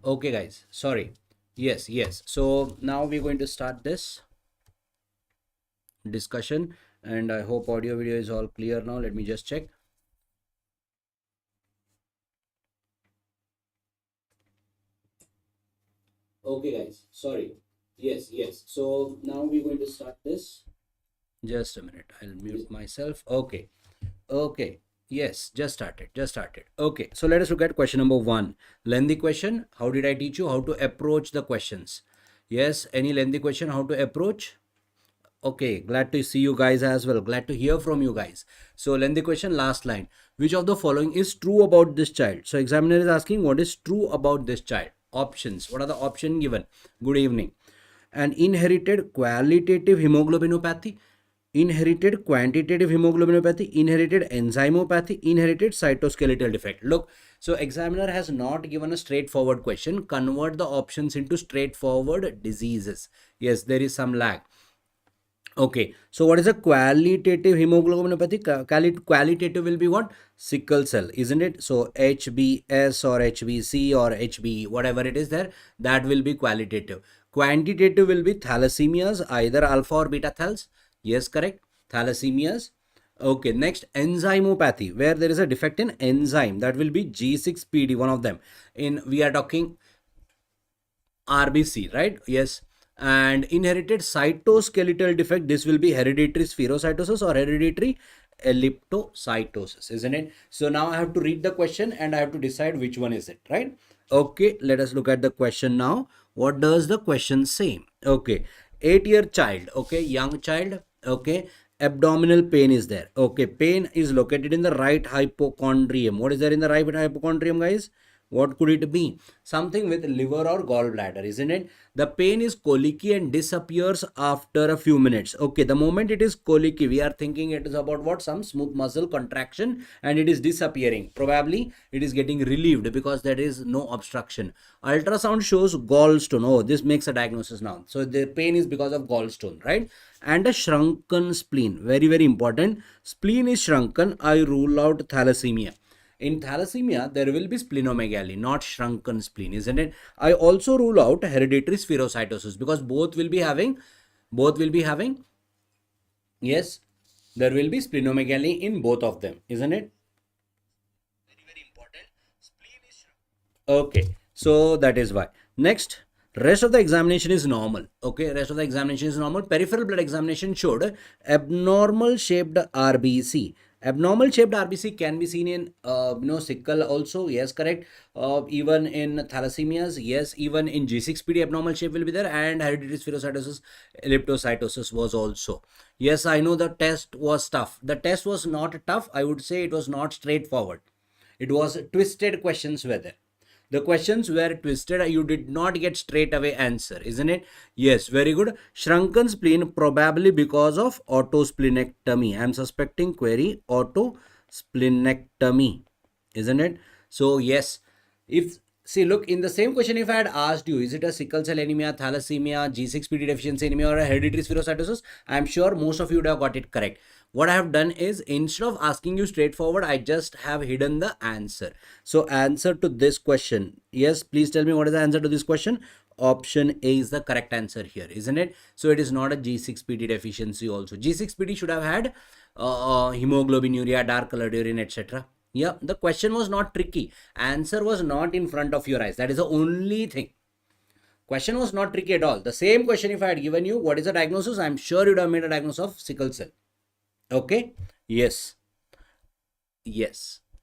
Okay, guys, sorry. Yes. So now we're going to start this discussion, and I hope audio video is all clear now. Let me just check. Okay, guys, sorry. Yes. So now we're going to start this. Just a minute. I'll mute myself. Okay. Yes, just started. Okay, so let us look at question number 1. Lengthy question. How did I teach you how to approach the questions? Yes, any lengthy question, how to approach? Okay, glad to see you guys as well. Glad to hear from you guys. So lengthy question, last line. Which of the following is true about this child? So examiner is asking what is true about this child. Options. What are the options given? Good evening. An inherited qualitative hemoglobinopathy, inherited quantitative hemoglobinopathy, inherited enzymopathy, inherited cytoskeletal defect. Look, so examiner has not given a straightforward question. Convert the options into straightforward diseases. Yes, there is some lag. Okay, so what is a qualitative hemoglobinopathy? Qualitative will be what? Sickle cell, isn't it? So HBS or HBC or HB, whatever it is there, that will be qualitative. Quantitative will be thalassemias, either alpha or beta thals. Yes, correct. Thalassemias. Okay, next enzymopathy, where there is a defect in enzyme, that will be G6PD, one of them. We are talking RBC, right? Yes. And inherited cytoskeletal defect, this will be hereditary spherocytosis or hereditary elliptocytosis, isn't it? So now I have to read the question and I have to decide which one is it, right? Okay, let us look at the question now. What does the question say? Okay, 8-year child, okay, young child, okay, abdominal pain is there. Okay, pain is located in the right hypochondrium. What is there in the right hypochondrium, guys? What could it be? Something with liver or gallbladder, isn't it? The pain is colicky and disappears after a few minutes. Okay, the moment it is colicky, we are thinking it is about what? Some smooth muscle contraction, and it is disappearing. Probably it is getting relieved because there is no obstruction. Ultrasound shows gallstone. Oh, this makes a diagnosis now. So the pain is because of gallstone, right? And a shrunken spleen. Very, very important. Spleen is shrunken. I rule out thalassemia. In thalassemia, there will be splenomegaly, not shrunken spleen, isn't it? I also rule out hereditary spherocytosis because both will be having, yes, there will be splenomegaly in both of them, isn't it? Very, very important. Spleen is shrunken. Okay, so that is why. Next, rest of the examination is normal. Okay, rest of the examination is normal. Peripheral blood examination showed abnormal shaped RBC. Abnormal shaped RBC can be seen in sickle also. Yes, correct. Even in thalassemias, yes. Even in G6PD abnormal shape will be there, and hereditary spherocytosis, elliptocytosis was also. Yes, I know the test was tough. The test was not tough. I would say it was not straightforward. It was twisted questions were there. The questions were twisted. You did not get straight away answer, isn't it? Yes, very good. Shrunken spleen probably because of autosplenectomy. I am suspecting query autosplenectomy, isn't it? So yes, if see, look, in the same question, if I had asked you, is it a sickle cell anemia, thalassemia, G6PD deficiency anemia, or a hereditary spherocytosis, I am sure most of you would have got it correct. What I have done is, instead of asking you straightforward, I just have hidden the answer. So answer to this question, yes, please tell me what is the answer to this question. Option A is the correct answer here, isn't it? So it is not a G6PD deficiency also. G6PD should have had hemoglobinuria, dark colored urine, etc. Yeah, the question was not tricky. Answer was not in front of your eyes. That is the only thing. Question was not tricky at all. The same question, if I had given you what is the diagnosis, I'm sure you'd have made a diagnosis of sickle cell. Okay, yes.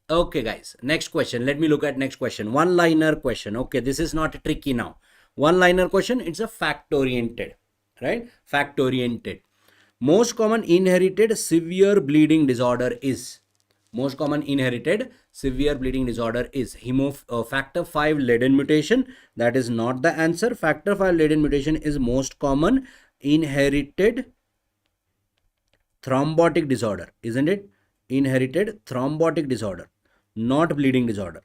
Okay, guys, next question. Let me look at next question. One liner question. Okay, this is not tricky now. One liner question. It's a fact oriented, right? Fact oriented. Most common inherited severe bleeding disorder is, most common inherited severe bleeding disorder is factor 5 Leiden mutation. That is not the answer. Factor 5 Leiden mutation is most common inherited thrombotic disorder, isn't it? Inherited thrombotic disorder, not bleeding disorder.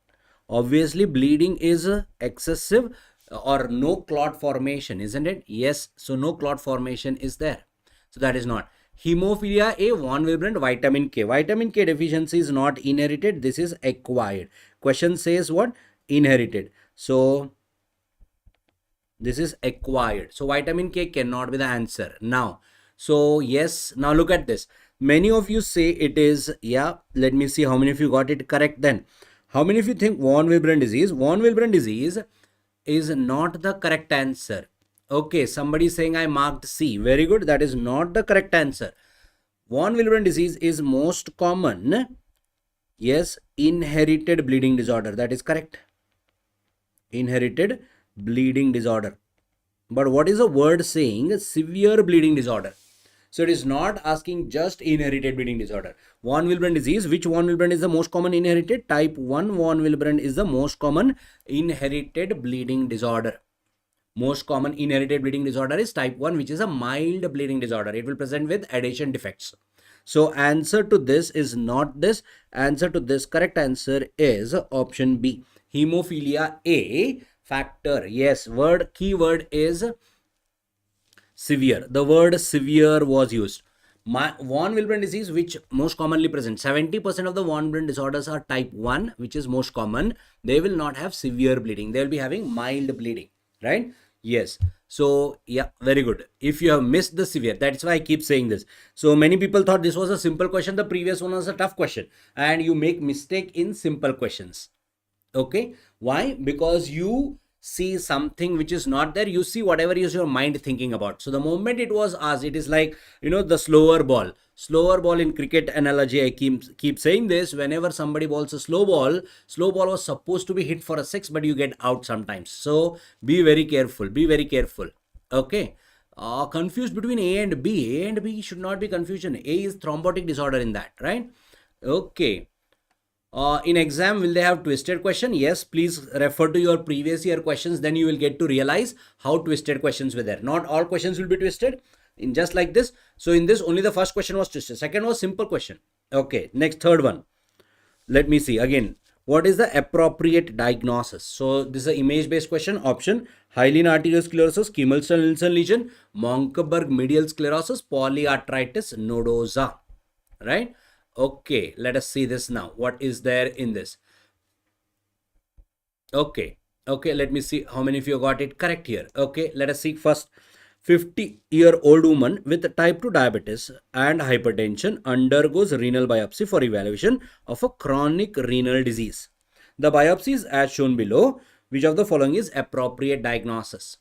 Obviously, bleeding is excessive or no clot formation, isn't it? Yes, so no clot formation is there. So that is not. Hemophilia A, von Willebrand, vitamin K. Vitamin K deficiency is not inherited. This is acquired. Question says what? Inherited. So This is acquired. So vitamin K cannot be the answer. Now, so yes, now look at this. Many of you say it is, yeah, let me see how many of you got it correct then. How many of you think von Willebrand disease? Von Willebrand disease is not the correct answer. Okay, somebody saying I marked C. Very good. That is not the correct answer. Von Willebrand disease is most common. Yes, inherited bleeding disorder. That is correct. Inherited bleeding disorder. But what is the word saying? Severe bleeding disorder. So it is not asking just inherited bleeding disorder. Von Willebrand disease, which von Willebrand is the most common inherited? Type 1 von Willebrand is the most common inherited bleeding disorder. Most common inherited bleeding disorder is type 1, which is a mild bleeding disorder. It will present with adhesion defects. So answer to this is not this. Answer to this, correct answer is option B. Hemophilia A factor. Yes, keyword is severe. The word severe was used. Von Willebrand disease, which most commonly present, 70% of the von Willebrand disorders are type 1, which is most common. They will not have severe bleeding. They will be having mild bleeding, right? Yes. So yeah, very good. If you have missed the severe, that's why I keep saying this. So many people thought this was a simple question. The previous one was a tough question, and you make mistake in simple questions. Okay. Why? Because you see something which is not there. You see whatever is your mind thinking about. So the moment it was asked, it is like, you know, the slower ball in cricket analogy. I keep saying this. Whenever somebody bowls a slow ball was supposed to be hit for a 6, but you get out sometimes. So be very careful. Okay. Confused between A and B. A and B should not be confusion. A is thrombotic disorder in that, right? Okay. In exam, will they have twisted question? Yes, please refer to your previous year questions. Then you will get to realize how twisted questions were there. Not all questions will be twisted. In just like this. So in this, only the first question was twisted. Second was simple question. Okay, next, third one. Let me see again. What is the appropriate diagnosis? So this is an image-based question. Option: hyaline arteriosclerosis, Kimmelston-Nielsen lesion, Monckeberg medial sclerosis, polyarteritis nodosa. Right? Okay, let us see this now. What is there in this? Okay, let me see how many of you got it correct here. Okay, let us see first. 50-year-old woman with type 2 diabetes and hypertension undergoes renal biopsy for evaluation of a chronic renal disease. The biopsy is as shown below. Which of the following is appropriate diagnosis?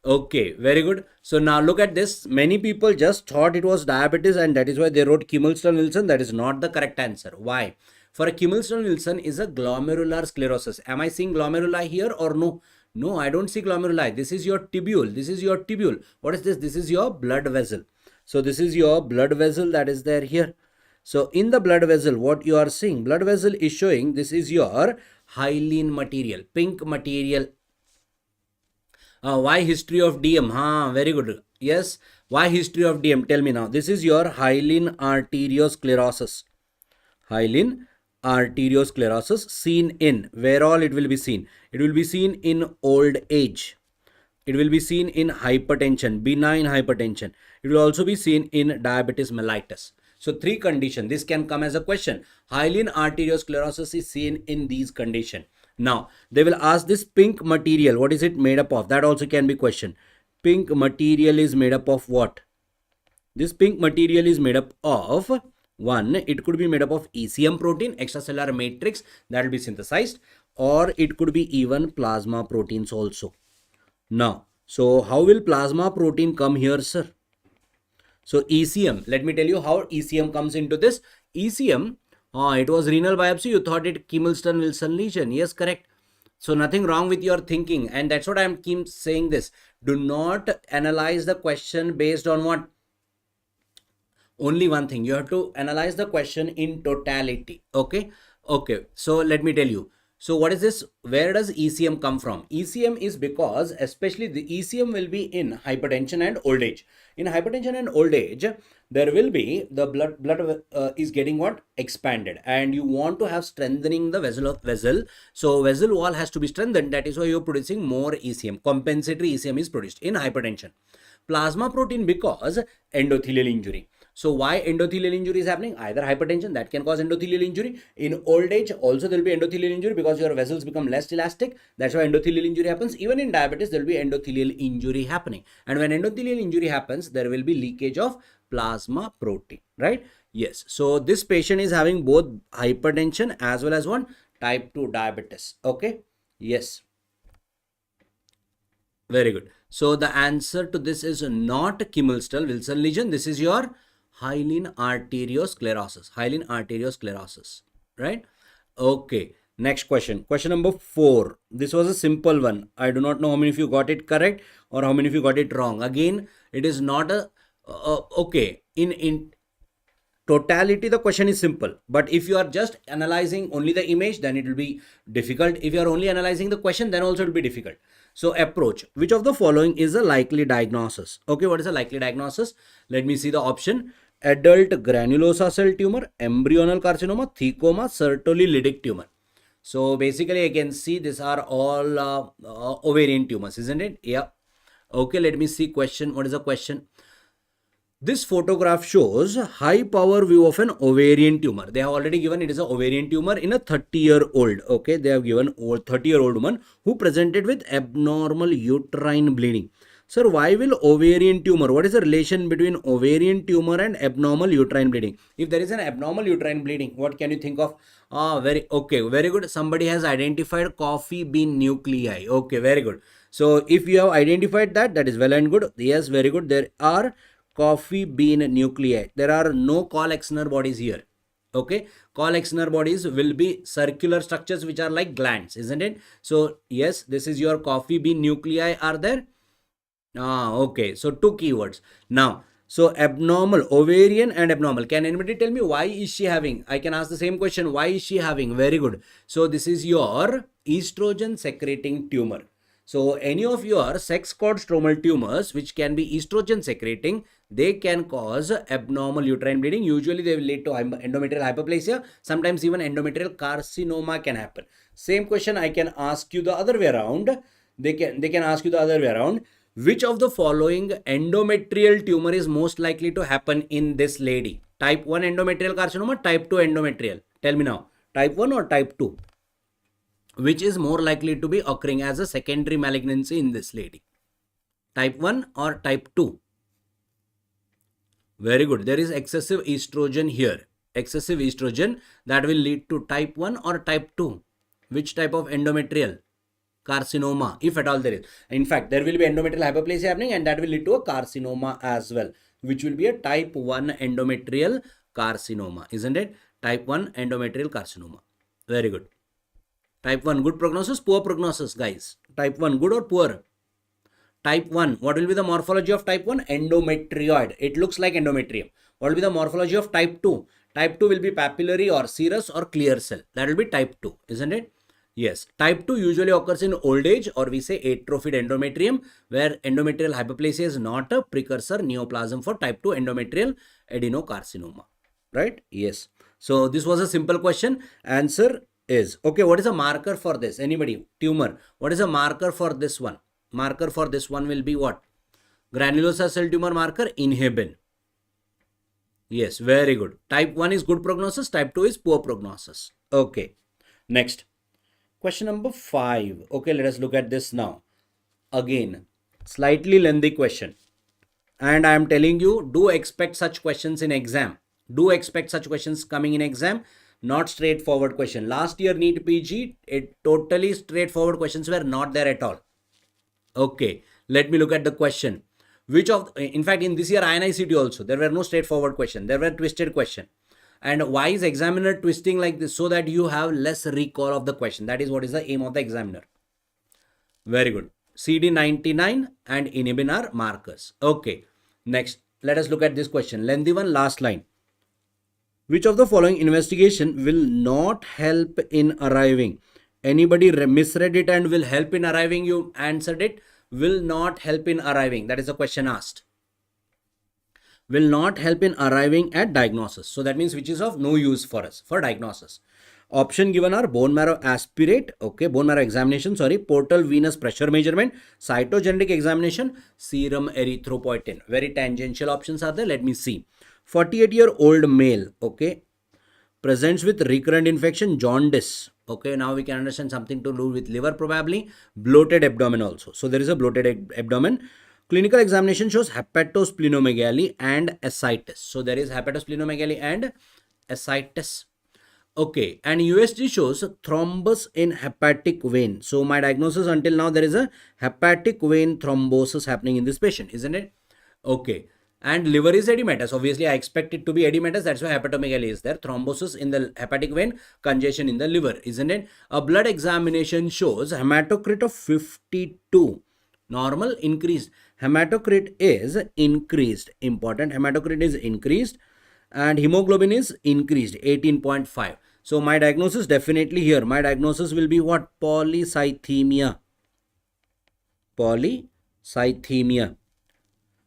Okay, very good. So now look at this. Many people just thought it was diabetes, and that is why they wrote Kimmelston-Nielsen. That is not the correct answer. Why? For a Kimmelston-Nielsen is a glomerular sclerosis. Am I seeing glomeruli here or no? No, I don't see glomeruli. This is your tubule. What is this? This is your blood vessel. So this is your blood vessel that is there here. So in the blood vessel, what you are seeing, blood vessel is showing this is your hyaline material, pink material. Why history of DM? Very good. Yes. Why history of DM? Tell me now. This is your hyaline arteriosclerosis. Hyaline arteriosclerosis seen in, where all it will be seen? It will be seen in old age. It will be seen in hypertension, benign hypertension. It will also be seen in diabetes mellitus. So 3 conditions. This can come as a question. Hyaline arteriosclerosis is seen in these conditions. Now, they will ask this pink material. What is it made up of? That also can be question. Pink material is made up of what? This pink material is made up of, one, it could be made up of ECM protein, extracellular matrix, that will be synthesized, or it could be even plasma proteins also. Now, so how will plasma protein come here, sir? So ECM, let me tell you how ECM comes into this. ECM, it was renal biopsy. You thought it Kimmelston-Nielsen lesion. Yes, correct. So nothing wrong with your thinking. And that's what I'm keep saying this. Do not analyze the question based on what? Only one thing. You have to analyze the question in totality. Okay. So let me tell you. So what is this? Where does ECM come from? ECM is because especially the ECM will be in hypertension and old age. In hypertension and old age, there will be the blood is getting what? Expanded, and you want to have strengthening the vessel. So vessel wall has to be strengthened. That is why you're producing more ECM. Compensatory ECM is produced in hypertension. Plasma protein because endothelial injury. So why endothelial injury is happening? Either hypertension, that can cause endothelial injury. In old age also there will be endothelial injury because your vessels become less elastic. That's why endothelial injury happens. Even in diabetes there will be endothelial injury happening. And when endothelial injury happens, there will be leakage of plasma protein, right? Yes. So this patient is having both hypertension as well as one type 2 diabetes. Okay. Yes. Very good. So the answer to this is not Kimmel-Wilson lesion. This is your hyaline arteriosclerosis. Hyaline arteriosclerosis. Right? Okay. Next question. Question number 4. This was a simple one. I do not know how many of you got it correct or how many of you got it wrong. Again, it is not a okay. In totality, the question is simple. But if you are just analyzing only the image, then it will be difficult. If you are only analyzing the question, then also it will be difficult. So approach. Which of the following is a likely diagnosis? Okay, what is a likely diagnosis? Let me see the option. Adult granulosa cell tumor, embryonal carcinoma, thecoma, Sertoli-Lydic tumor. So basically I can see these are all ovarian tumors, isn't it? Yeah. Okay, let me see question. What is the question? This photograph shows high power view of an ovarian tumor. They have already given it is an ovarian tumor in a 30-year-old. Okay, they have given 30-year-old woman who presented with abnormal uterine bleeding. Sir, why will ovarian tumor? What is the relation between ovarian tumor and abnormal uterine bleeding? If there is an abnormal uterine bleeding, what can you think of? Very good. Somebody has identified coffee bean nuclei. Okay, very good. So if you have identified that, that is well and good. Yes, very good. There are coffee bean nuclei. There are no Cole-Exner bodies here. Okay, Cole-Exner bodies will be circular structures which are like glands, isn't it? So yes, this is your coffee bean nuclei are there. Okay, so 2 keywords. Now, so abnormal, ovarian and abnormal. Can anybody tell me why is she having? I can ask the same question. Why is she having? Very good. So this is your estrogen secreting tumor. So any of your sex cord stromal tumors which can be estrogen secreting, they can cause abnormal uterine bleeding. Usually they will lead to endometrial hyperplasia. Sometimes even endometrial carcinoma can happen. Same question I can ask you the other way around. They can ask you the other way around. Which of the following endometrial tumor is most likely to happen in this lady? Type 1 endometrial carcinoma, type 2 endometrial. Tell me now, type 1 or type 2? Which is more likely to be occurring as a secondary malignancy in this lady? Type 1 or type 2? Very good. There is excessive estrogen here. Excessive estrogen that will lead to type 1 or type 2. Which type of endometrial carcinoma, if at all there is? In fact, there will be endometrial hyperplasia happening and that will lead to a carcinoma as well, which will be a type 1 endometrial carcinoma, isn't it? Type 1 endometrial carcinoma. Very good. Type 1, good prognosis, poor prognosis, guys. Type 1, good or poor? Type 1, what will be the morphology of type 1? Endometrioid. It looks like endometrium. What will be the morphology of type 2? Type 2 will be papillary or serous or clear cell. That will be type 2, isn't it? Yes. Type 2 usually occurs in old age, or we say atrophied endometrium, where endometrial hyperplasia is not a precursor neoplasm for type 2 endometrial adenocarcinoma. Right? Yes. So this was a simple question. Answer is, okay, what is a marker for this? Anybody? Tumor. What is a marker for this one? Marker for this one will be what? Granulosa cell tumor marker, inhibin. Yes, very good. Type 1 is good prognosis, type 2 is poor prognosis. Okay. Next. Question number 5. Okay, let us look at this now. Again, slightly lengthy question. And I am telling you, do expect such questions in exam. Do expect such questions coming in exam. Not straightforward question. Last year NEET PG, totally straightforward questions were not there at all. Okay, let me look at the question. Which of, in fact, in this year INICT also, there were no straightforward question. There were twisted question. And why is examiner twisting like this? So that you have less recall of the question. That is what is the aim of the examiner. Very good. CD99 and inhibin are markers. Okay. Next, let us look at this question. Lengthy one, last line. Which of the following investigation will not help in arriving? Anybody misread it and will help in arriving? You answered it. Will not help in arriving. That is the question asked. Will not help in arriving at diagnosis. So that means which is of no use for us for diagnosis. Option given are bone marrow aspirate, okay, bone marrow examination, sorry, portal venous pressure measurement, cytogenetic examination, serum erythropoietin. Very tangential options are there. Let me see. 48-year-old male, okay, presents with recurrent infection, jaundice. Okay, now we can understand something to do with liver probably, bloated abdomen also. So there is a bloated abdomen. Clinical examination shows hepatosplenomegaly and ascites. So there is hepatosplenomegaly and ascites. Okay, and USG shows thrombus in hepatic vein. So my diagnosis until now, there is a hepatic vein thrombosis happening in this patient, isn't it? Okay, and liver is edematous. Obviously, I expect it to be edematous. That's why hepatomegaly is there. Thrombosis in the hepatic vein, congestion in the liver, isn't it? A blood examination shows hematocrit of 52. Normal, increased. Hematocrit is increased. Important. Hematocrit is increased. And hemoglobin is increased, 18.5. So my diagnosis definitely here. My diagnosis will be what? Polycythemia. Polycythemia.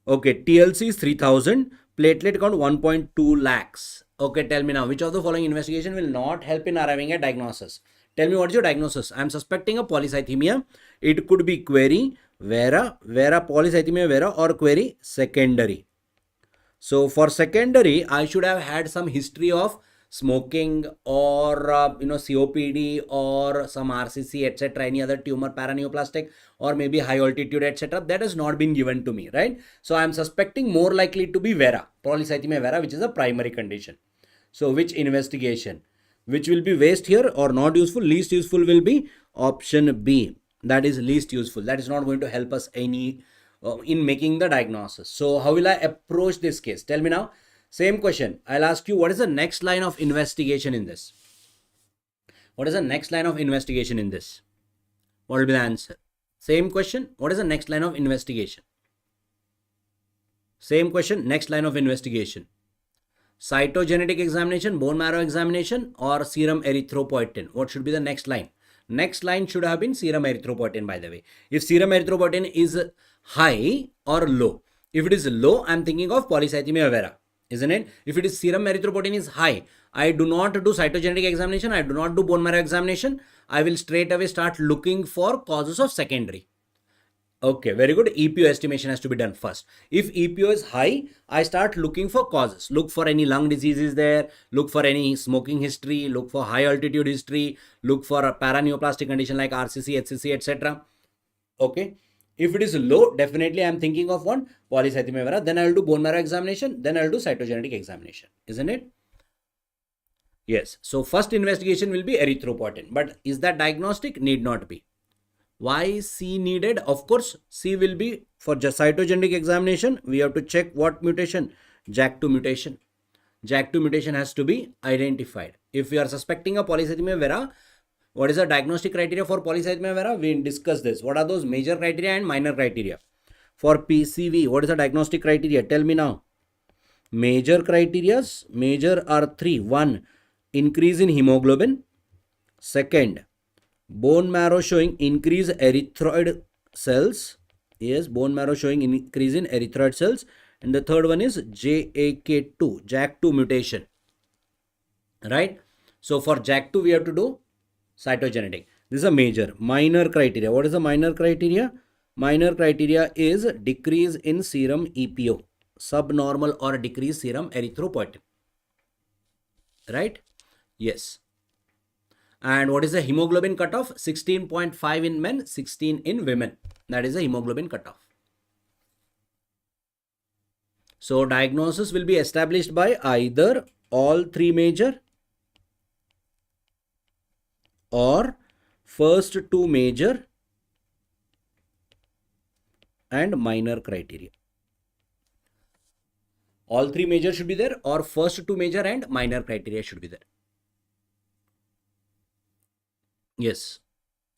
Okay, TLC is 3000. Platelet count 1.2 lakhs. Okay, tell me now, which of the following investigation will not help in arriving at diagnosis? Tell me, what is your diagnosis? I am suspecting a polycythemia. It could be query, vera, polycythemia vera, or query secondary. So for secondary, I should have had some history of smoking or COPD or some RCC, etc., any other tumor, paraneoplastic, or maybe high altitude, etc. That has not been given to me, right? So I am suspecting more likely to be vera, polycythemia vera, which is a primary condition. So which investigation? Which will be waste here or not useful? Least useful will be option B. That is least useful. That is not going to help us any in making the diagnosis. So how will I approach this case? Tell me now. Same question. I'll ask you, what is the next line of investigation in this? What is the next line of investigation in this? What will be the answer? Same question. What is the next line of investigation? Same question. Next line of investigation. Cytogenetic examination, bone marrow examination, or serum erythropoietin? What should be the next line? Next line should have been serum erythropoietin, by the way. If serum erythropoietin is high or low, if it is low, I'm thinking of polycythemia vera, isn't it? If it is serum erythropoietin is high, I do not do cytogenetic examination, I do not do bone marrow examination. I will straight away start looking for causes of secondary. Okay, very good. EPO estimation has to be done first. If EPO is high, I start looking for causes. Look for any lung diseases there. Look for any smoking history. Look for high altitude history. Look for a paraneoplastic condition like RCC, HCC, etc. Okay. If it is low, definitely I am thinking of one polycythemia vera. Then I will do bone marrow examination. Then I will do cytogenetic examination. Isn't it? Yes. So first investigation will be erythropoietin. But is that diagnostic? Need not be. Why C needed? Of course, C will be for cytogenetic examination. We have to check what mutation? JAK2 mutation. JAK2 mutation has to be identified. If we are suspecting a polycythemia vera, what is the diagnostic criteria for polycythemia vera? We discussed this. What are those major criteria and minor criteria? For PCV, what is the diagnostic criteria? Tell me now. Major criterias, major are three. One, increase in hemoglobin. Second, bone marrow showing increase erythroid cells. Yes, bone marrow showing increase in erythroid cells. And the third one is JAK2, JAK2 mutation. Right? So for JAK2, we have to do cytogenetic. This is a major. Minor criteria. What is the minor criteria? Minor criteria is decrease in serum EPO, subnormal or decreased serum erythropoietin. Right? Yes. And what is the hemoglobin cutoff? 16.5 in men, 16 in women. That is the hemoglobin cutoff. So diagnosis will be established by either all three major or first two major and minor criteria. All three major should be there, or first two major and minor criteria should be there. Yes.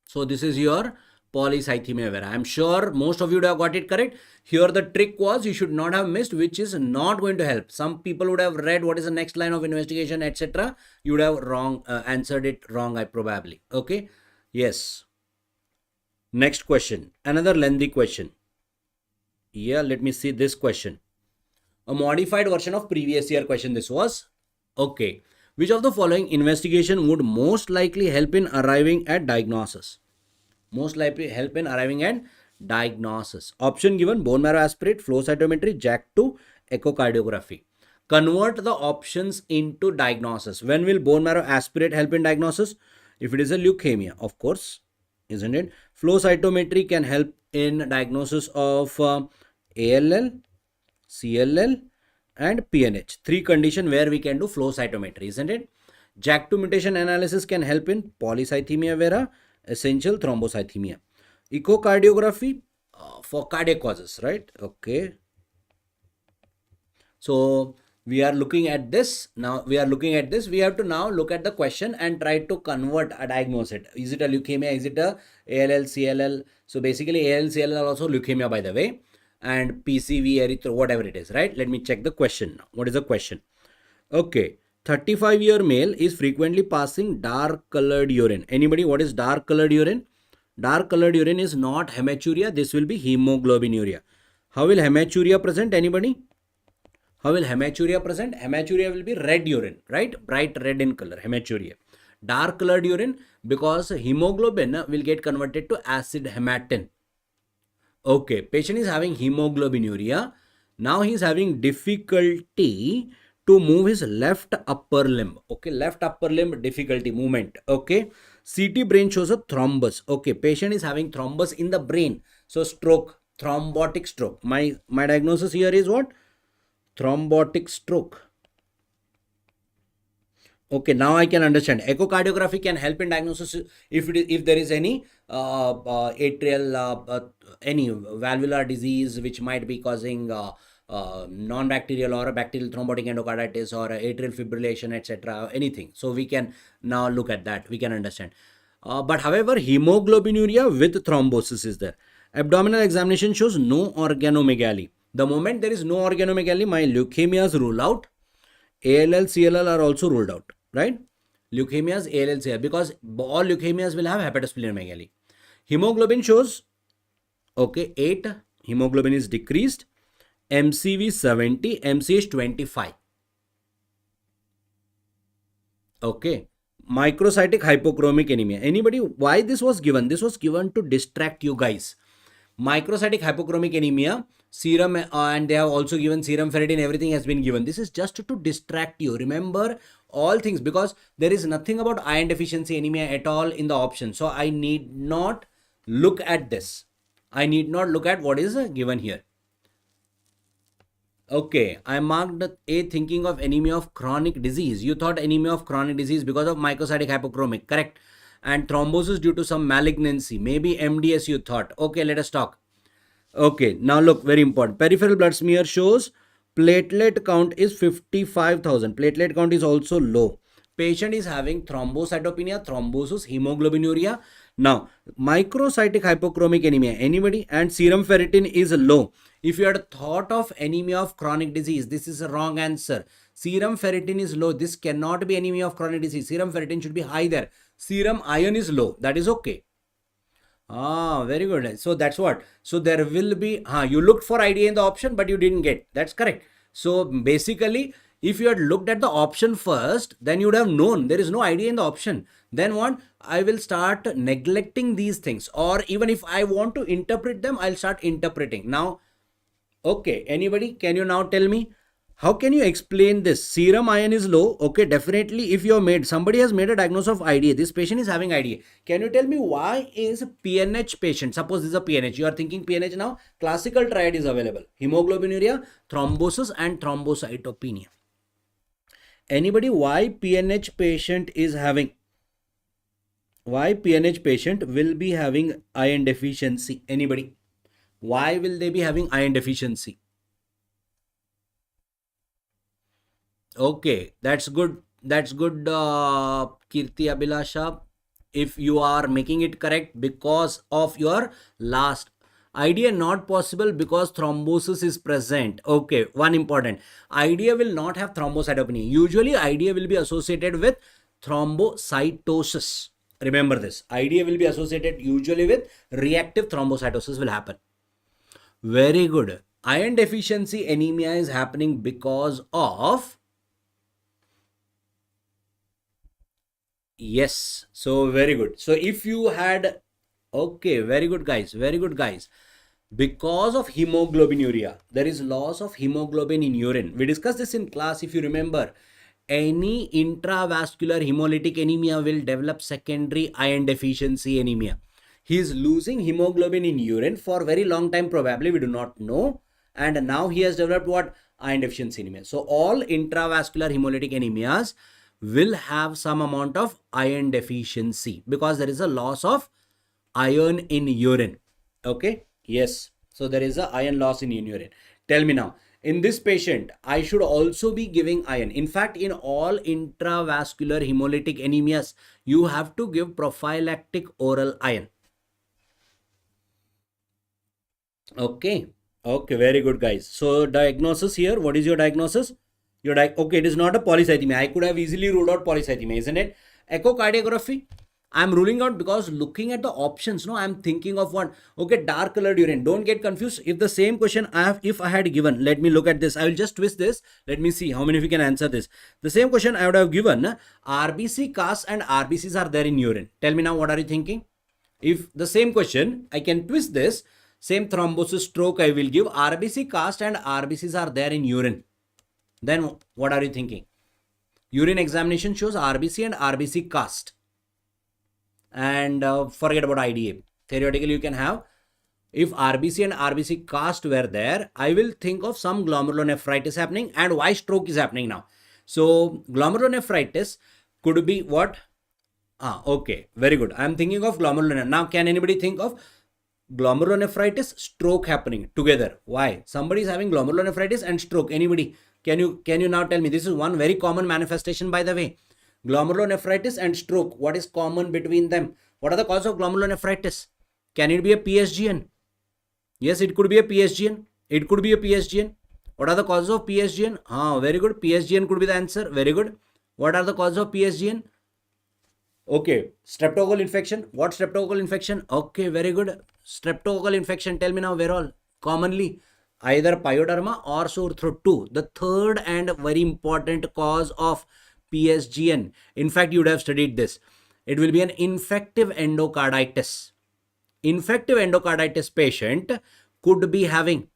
So this is your polycythemia vera. I'm sure most of you would have got it correct. Here the trick was you should not have missed, which is not going to help. Some people would have read what is the next line of investigation, etc. You would have answered it wrong, probably. Okay. Yes. Next question. Another lengthy question. Yeah, let me see this question. A modified version of previous year question this was. Okay. Which of the following investigation would most likely help in arriving at diagnosis? Most likely help in arriving at diagnosis. Option given: bone marrow aspirate, flow cytometry, JAK2, echocardiography. Convert the options into diagnosis. When will bone marrow aspirate help in diagnosis? If it is a leukemia, of course, isn't it? Flow cytometry can help in diagnosis of ALL, CLL, and PNH. Three condition where we can do flow cytometry, isn't it? JAK2 mutation analysis can help in polycythemia vera, essential thrombocythemia. Echocardiography for cardiac causes, right? Okay. So we are looking at this. Now we are looking at this. We have to now look at the question and try to convert a diagnosis. Is it a leukemia? Is it a ALL, CLL? So basically ALL, CLL are also leukemia, by the way, and PCV, erythro, whatever it is, right? Let me check the question now. What is the question? Okay. 35-year male is frequently passing dark colored urine. Anybody, what is dark colored urine? Dark colored urine is not hematuria. This will be hemoglobinuria. How will hematuria present? Anybody? How will hematuria present? Hematuria will be red urine, right? Bright red in color, hematuria. Dark colored urine because hemoglobin will get converted to acid hematin. Okay, patient is having hemoglobinuria. Now he is having difficulty to move his left upper limb. Okay, left upper limb difficulty movement. Okay, CT brain shows a thrombus. Okay, patient is having thrombus in the brain. So stroke, thrombotic stroke. My diagnosis here is what? Thrombotic stroke. Okay, now I can understand. Echocardiography can help in diagnosis if there is any atrial any valvular disease which might be causing non-bacterial or a bacterial thrombotic endocarditis or atrial fibrillation, etc. Anything. So we can now look at that. We can understand. But however, hemoglobinuria with thrombosis is there. Abdominal examination shows no organomegaly. The moment there is no organomegaly, my leukemias rule out. ALL, CLL are also ruled out, right? Leukemias, ALL, CLL, because all leukemias will have hepatosplenomegaly. Hemoglobin shows, okay, 8, hemoglobin is decreased. MCV 70, MCH 25. Okay. Microcytic hypochromic anemia. Anybody, why this was given? This was given to distract you guys. Microcytic hypochromic anemia, serum, and they have also given serum ferritin, everything has been given. This is just to distract you. Remember all things, because there is nothing about iron deficiency anemia at all in the option. So I need not look at this. I need not look at what is given here. Okay, I marked A thinking of anemia of chronic disease. You thought anemia of chronic disease because of microcytic hypochromic, correct? And thrombosis due to some malignancy, maybe MDS you thought. Okay, let us talk. Okay, now look, very important. Peripheral blood smear shows platelet count is 55,000. Platelet count is also low. Patient is having thrombocytopenia, thrombosis, hemoglobinuria. Now, microcytic hypochromic anemia, anybody? And serum ferritin is low. If you had thought of anemia of chronic disease, this is a wrong answer. Serum ferritin is low. This cannot be anemia of chronic disease. Serum ferritin should be high there. Serum iron is low. That is okay. Very good. So that's what. So there will be, you looked for idea in the option, but you didn't get. That's correct. So basically, if you had looked at the option first, then you would have known there is no idea in the option. Then what? I will start neglecting these things. Or even if I want to interpret them, I'll start interpreting. Now, okay, anybody, can you now tell me, how can you explain this? Serum iron is low. Okay, definitely if you have somebody has made a diagnosis of IDA, this patient is having IDA. Can you tell me why is PNH patient, suppose this is a PNH, you are thinking PNH now, classical triad is available. Hemoglobinuria, thrombosis and thrombocytopenia. Anybody, why PNH patient is having, why PNH patient will be having iron deficiency? Anybody? Why will they be having iron deficiency? Okay, that's good. That's good, Kirti Abhilasha. If you are making it correct because of your last idea, not possible because thrombosis is present. Okay, one important. Idea will not have thrombocytopenia. Usually, idea will be associated with thrombocytosis. Remember this. Idea will be associated usually with reactive thrombocytosis will happen. Very good. Iron deficiency anemia is happening because of, yes. So very good. So if you had, okay, very good guys, very good guys. Because of hemoglobinuria, there is loss of hemoglobin in urine. We discussed this in class, if you remember. Any intravascular hemolytic anemia will develop secondary iron deficiency anemia. He is losing hemoglobin in urine for a very long time, probably, we do not know. And now he has developed what? Iron deficiency anemia. So all intravascular hemolytic anemias will have some amount of iron deficiency because there is a loss of iron in urine. Okay. Yes. So there is a iron loss in urine. Tell me now, in this patient, I should also be giving iron. In fact, in all intravascular hemolytic anemias, you have to give prophylactic oral iron. Okay. Okay. Very good, guys. So diagnosis here. What is your diagnosis? Okay. It is not a polycythemia. I could have easily ruled out polycythemia, isn't it? Echocardiography. I'm ruling out because looking at the options, no, I'm thinking of what? Okay, dark colored urine. Don't get confused. If the same question if I had given, let me look at this. I will just twist this. Let me see how many of you can answer this. The same question I would have given, RBC cast and RBCs are there in urine. Tell me now, what are you thinking? If the same question, I can twist this. Same thrombosis stroke I will give. RBC cast and RBCs are there in urine. Then what are you thinking? Urine examination shows RBC and RBC cast. And forget about IDA. Theoretically, you can have, if RBC and RBC cast were there, I will think of some glomerulonephritis happening. And why stroke is happening now? So glomerulonephritis could be what? Okay, very good. I'm thinking of glomerulonephritis. Now, can anybody think of glomerulonephritis, stroke happening together? Why? Somebody is having glomerulonephritis and stroke. Anybody? Can you now tell me? This is one very common manifestation, by the way. Glomerulonephritis and stroke. What is common between them? What are the causes of glomerulonephritis? Can it be a PSGN? Yes, it could be a PSGN. It could be a PSGN. What are the causes of PSGN? Very good. PSGN could be the answer. Very good. What are the causes of PSGN? Okay. Streptococcal infection. What streptococcal infection? Okay, very good. Streptococcal infection. Tell me now, where all? Commonly, either pyoderma or sore throat too. The third and very important cause of PSGN. In fact, you would have studied this. It will be an infective endocarditis. Infective endocarditis patient could be having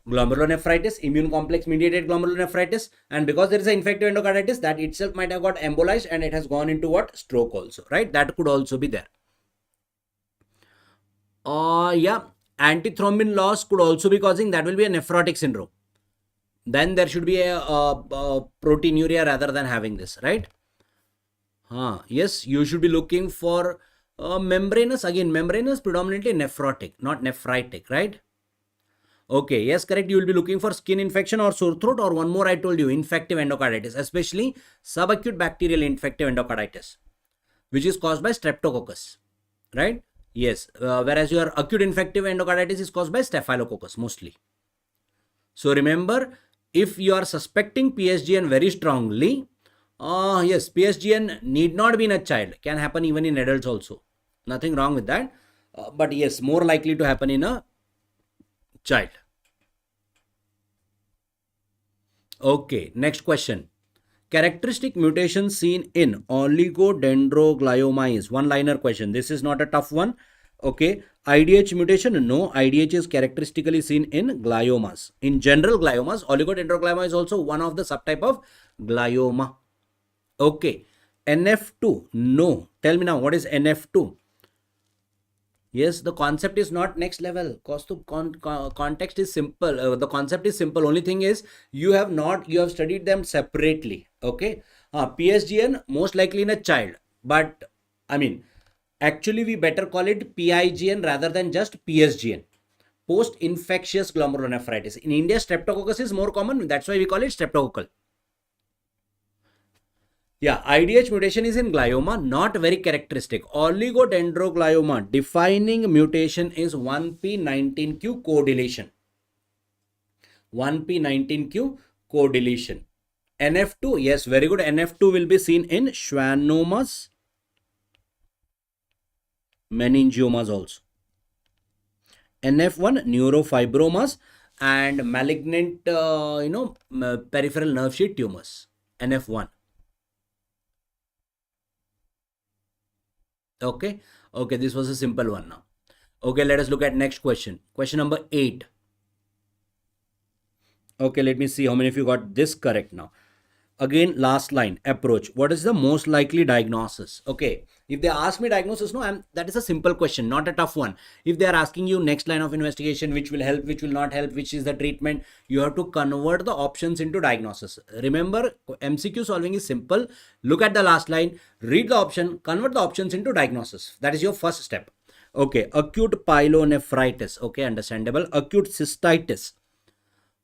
glomerulonephritis, immune complex mediated glomerulonephritis, and because there is an infective endocarditis, that itself might have got embolized and it has gone into what? Stroke also, right? That could also be there. Yeah, antithrombin loss could also be causing, that will be a nephrotic syndrome. Then there should be a proteinuria rather than having this, right? Yes, you should be looking for membranous. Again, membranous predominantly nephrotic, not nephritic, right? Okay, yes, correct. You will be looking for skin infection or sore throat, or one more I told you, infective endocarditis, especially subacute bacterial infective endocarditis, which is caused by streptococcus, right? Yes, whereas your acute infective endocarditis is caused by staphylococcus mostly. So remember, if you are suspecting PSGN very strongly, yes, PSGN need not be in a child, can happen even in adults also. Nothing wrong with that. But yes, more likely to happen in a child. Okay, next question. Characteristic mutation seen in oligodendroglioma is one-liner question. This is not a tough one. Okay, IDH mutation, no, IDH is characteristically seen in gliomas. In general gliomas, oligodendroglioma is also one of the subtype of glioma. Okay, NF2, no. Tell me now, what is NF2? Yes, the concept is not next level. Context is simple. The concept is simple. Only thing is you have studied them separately. Okay, PSGN most likely in a child, but I mean, actually we better call it PIGN rather than just PSGN. Post-infectious glomerulonephritis. In India, streptococcus is more common. That's why we call it streptococcal. Yeah, IDH mutation is in glioma, not very characteristic. Oligodendroglioma, defining mutation is 1p19q co-deletion. 1p19q co-deletion. NF2, yes, very good. NF2 will be seen in schwannomas, meningiomas also. NF1, neurofibromas and malignant, peripheral nerve sheath tumors. NF1. Okay, this was a simple one now. Okay, let us look at next question. Question number 8. Okay, let me see how many of you got this correct now. Again, last line, approach. What is the most likely diagnosis? Okay, if they ask me diagnosis, no, that is a simple question, not a tough one. If they are asking you next line of investigation, which will help, which will not help, which is the treatment, you have to convert the options into diagnosis. Remember, MCQ solving is simple. Look at the last line, read the option, convert the options into diagnosis. That is your first step. Okay, acute pyelonephritis. Okay, understandable. Acute cystitis,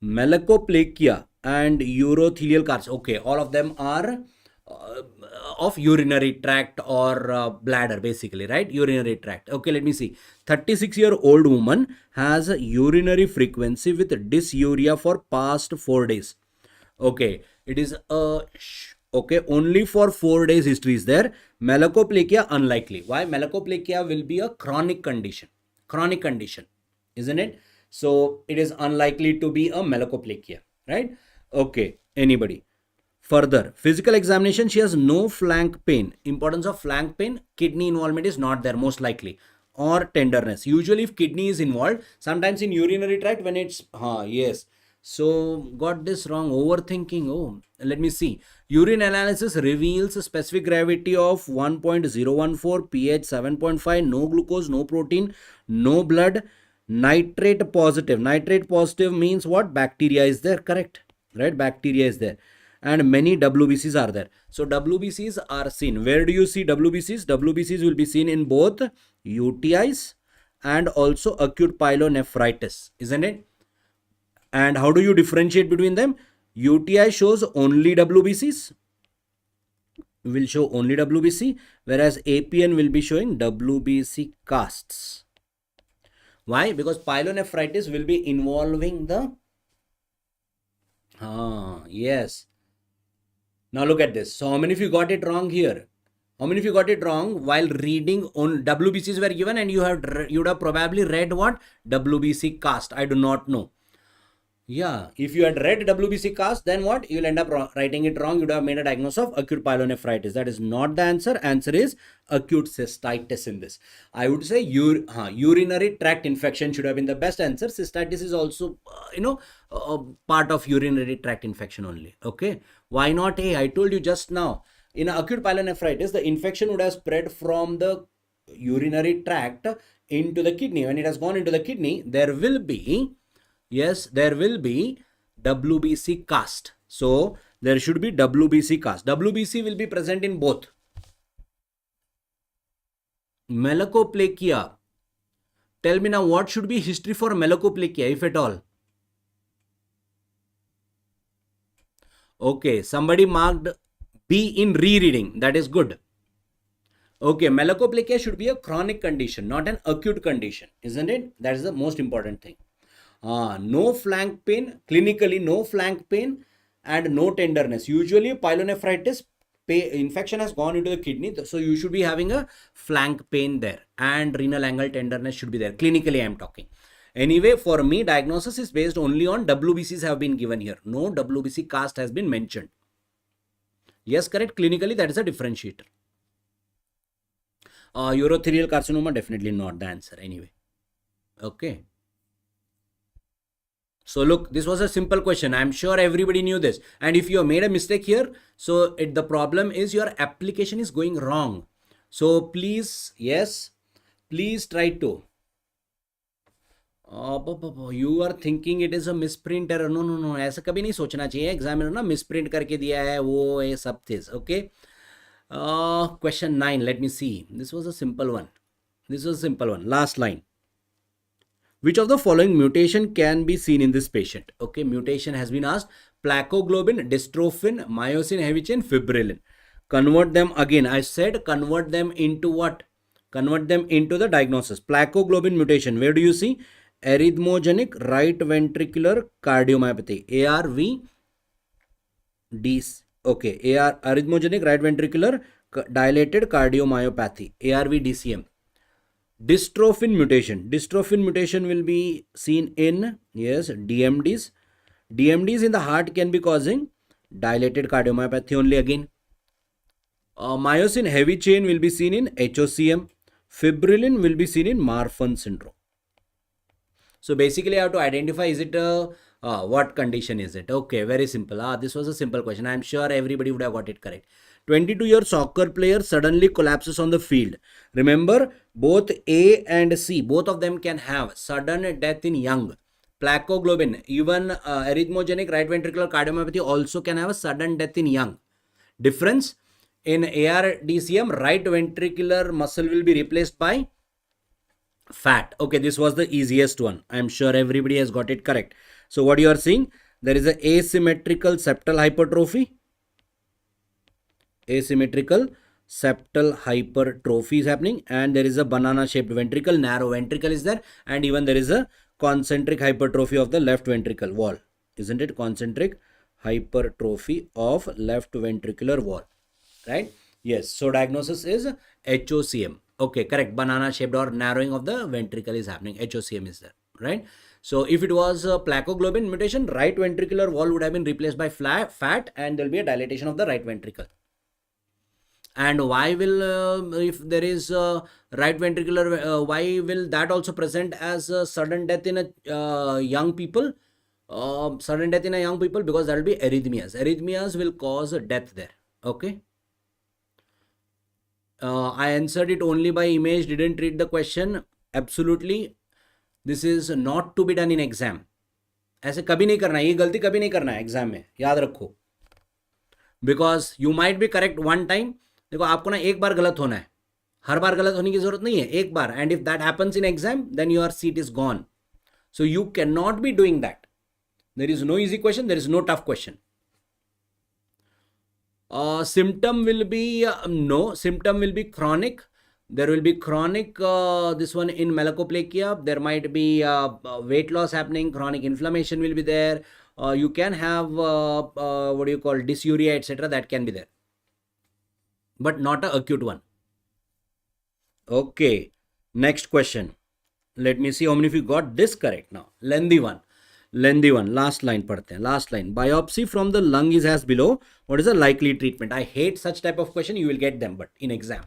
malakoplakia, and urothelial carcinoma. Okay, all of them are of urinary tract or bladder, basically, right? Urinary tract. Okay, let me see. 36-year-old woman has a urinary frequency with dysuria for past 4 days. Okay, it is okay, only for 4 days history is there. Malakoplakia unlikely. Why? Malakoplakia will be a chronic condition, isn't it? So it is unlikely to be a malakoplakia, right? Okay, anybody? Further, physical examination, she has no flank pain. Importance of flank pain, kidney involvement is not there most likely, or tenderness. Usually if kidney is involved, sometimes in urinary tract when it's, yes. So got this wrong, overthinking. Oh, let me see. Urine analysis reveals a specific gravity of 1.014, pH 7.5, no glucose, no protein, no blood, nitrate positive. Nitrate positive means what? Bacteria is there, correct? Right? Bacteria is there. And many WBCs are there. So WBCs are seen. Where do you see WBCs? WBCs will be seen in both UTIs and also acute pyelonephritis, isn't it? And how do you differentiate between them? UTI shows only WBCs, will show only WBC, whereas APN will be showing WBC casts. Why? Because pyelonephritis will be involving the yes. Now look at this. So how many of you got it wrong here? How many of you got it wrong while reading on WBCs were given and you would have probably read what? WBC cast. I do not know. Yeah, if you had read WBC cast, then what? You will end up writing it wrong. You would have made a diagnosis of acute pyelonephritis. That is not the answer. Answer is acute cystitis in this. I would say urinary tract infection should have been the best answer. Cystitis is also, part of urinary tract infection only. Okay. Why not A? I told you just now. In acute pyelonephritis, the infection would have spread from the urinary tract into the kidney. When it has gone into the kidney, there will be WBC cast. So there should be WBC cast. WBC will be present in both. Malakoplakia. Tell me now, what should be history for malakoplakia, if at all? Okay, somebody marked B in rereading. That is good. Okay, malakoplakia should be a chronic condition, not an acute condition, isn't it? That is the most important thing. No flank pain, clinically no flank pain and no tenderness. Usually pyelonephritis infection has gone into the kidney, so you should be having a flank pain there and renal angle tenderness should be there. Clinically I am talking. Anyway, for me, diagnosis is based only on WBCs have been given here. No WBC cast has been mentioned. Yes, correct. Clinically, that is a differentiator. Urothelial carcinoma, definitely not the answer anyway. Okay. So look, this was a simple question. I'm sure everybody knew this. And if you have made a mistake here, so the problem is your application is going wrong. So please, yes, please try to. You are thinking it is a misprint error. No. ऐसा कभी नहीं सोचना चाहिए. Examiner ना misprint करके दिया है वो ये सब चीज. Okay. Question 9. Let me see. This was a simple one. Last line. Which of the following mutation can be seen in this patient? Okay, mutation has been asked. Plakoglobin, dystrophin, myosin heavy chain, fibrillin. Convert them again. I said convert them into what? Convert them into the diagnosis. Plakoglobin mutation. Where do you see? Arrhythmogenic right ventricular cardiomyopathy. ARVD. Okay, arrhythmogenic right ventricular dilated cardiomyopathy. ARVDCM. Dystrophin mutation will be seen in, yes, DMDs. DMDs in the heart can be causing dilated cardiomyopathy only again. Myosin heavy chain will be seen in HOCM. Fibrillin will be seen in Marfan syndrome. So basically I have to identify, is it what condition is it? Okay, very simple. This was a simple question. I'm sure everybody would have got it correct. 22-year soccer player suddenly collapses on the field. Remember, both A and C, both of them can have sudden death in young. Placoglobin, even arrhythmogenic right ventricular cardiomyopathy also can have a sudden death in young. Difference, in ARDCM, right ventricular muscle will be replaced by fat. Okay, this was the easiest one. I'm sure everybody has got it correct. So what you are seeing, there is a asymmetrical septal hypertrophy. Asymmetrical septal hypertrophy is happening, and there is a banana shaped ventricle, narrow ventricle is there, and even there is a concentric hypertrophy of the left ventricle wall, isn't it? Concentric hypertrophy of left ventricular wall, right? Yes, so diagnosis is HOCM. Okay, correct. Banana shaped or narrowing of the ventricle is happening. HOCM is there, right? So if it was a placoglobin mutation, right ventricular wall would have been replaced by fat, and there will be a dilatation of the right ventricle. And why will, if there is right ventricular, why will that also present as a sudden death in a young people? Sudden death in a young people, because that will be arrhythmias. Arrhythmias will cause a death there. Okay. I answered it only by image, didn't read the question. Absolutely. This is not to be done in exam. ऐसे कभी नहीं करना है, ये गलती कभी नहीं करना है एग्जाम में, याद रखो. Because you might be correct one time. देखो आपको ना एक बार गलत होना है, हर बार गलत होने की जरूरत नहीं है, एक बार. And if that happens in exam, then your seat is gone. So you cannot be doing that. There is no easy question, there is no tough question. Symptom will be no, symptom will be chronic. There will be chronic, this one in malakoplakia. There might be weight loss happening, chronic inflammation will be there. You can have what do you call dysuria, etc. That can be there, but not an acute one. Okay, next question. Let me see how many of you got this correct now. Lengthy one. Last line padhte hain. Last line. Biopsy from the lung is as below. What is the likely treatment? I hate such type of question. You will get them, but in exam,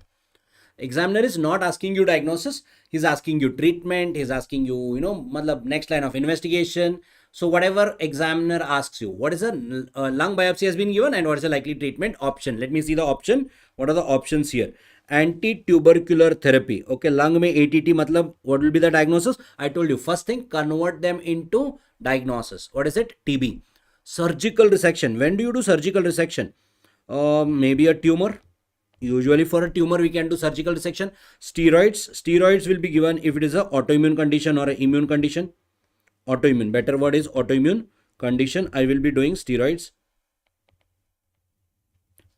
examiner is not asking you diagnosis. He's asking you treatment. He's asking you, matlab next line of investigation. So whatever examiner asks you, what is a lung biopsy has been given and what is the likely treatment option? Let me see the option. What are the options here? Anti-tubercular therapy. Okay, lung mein ATT matlab what will be the diagnosis? I told you, first thing, convert them into diagnosis. What is it? TB. Surgical resection. When do you do surgical resection? Maybe a tumor. Usually for a tumor we can do surgical resection. Steroids will be given if it is a autoimmune condition or an immune condition. Autoimmune, better word is autoimmune condition. I will be doing steroids.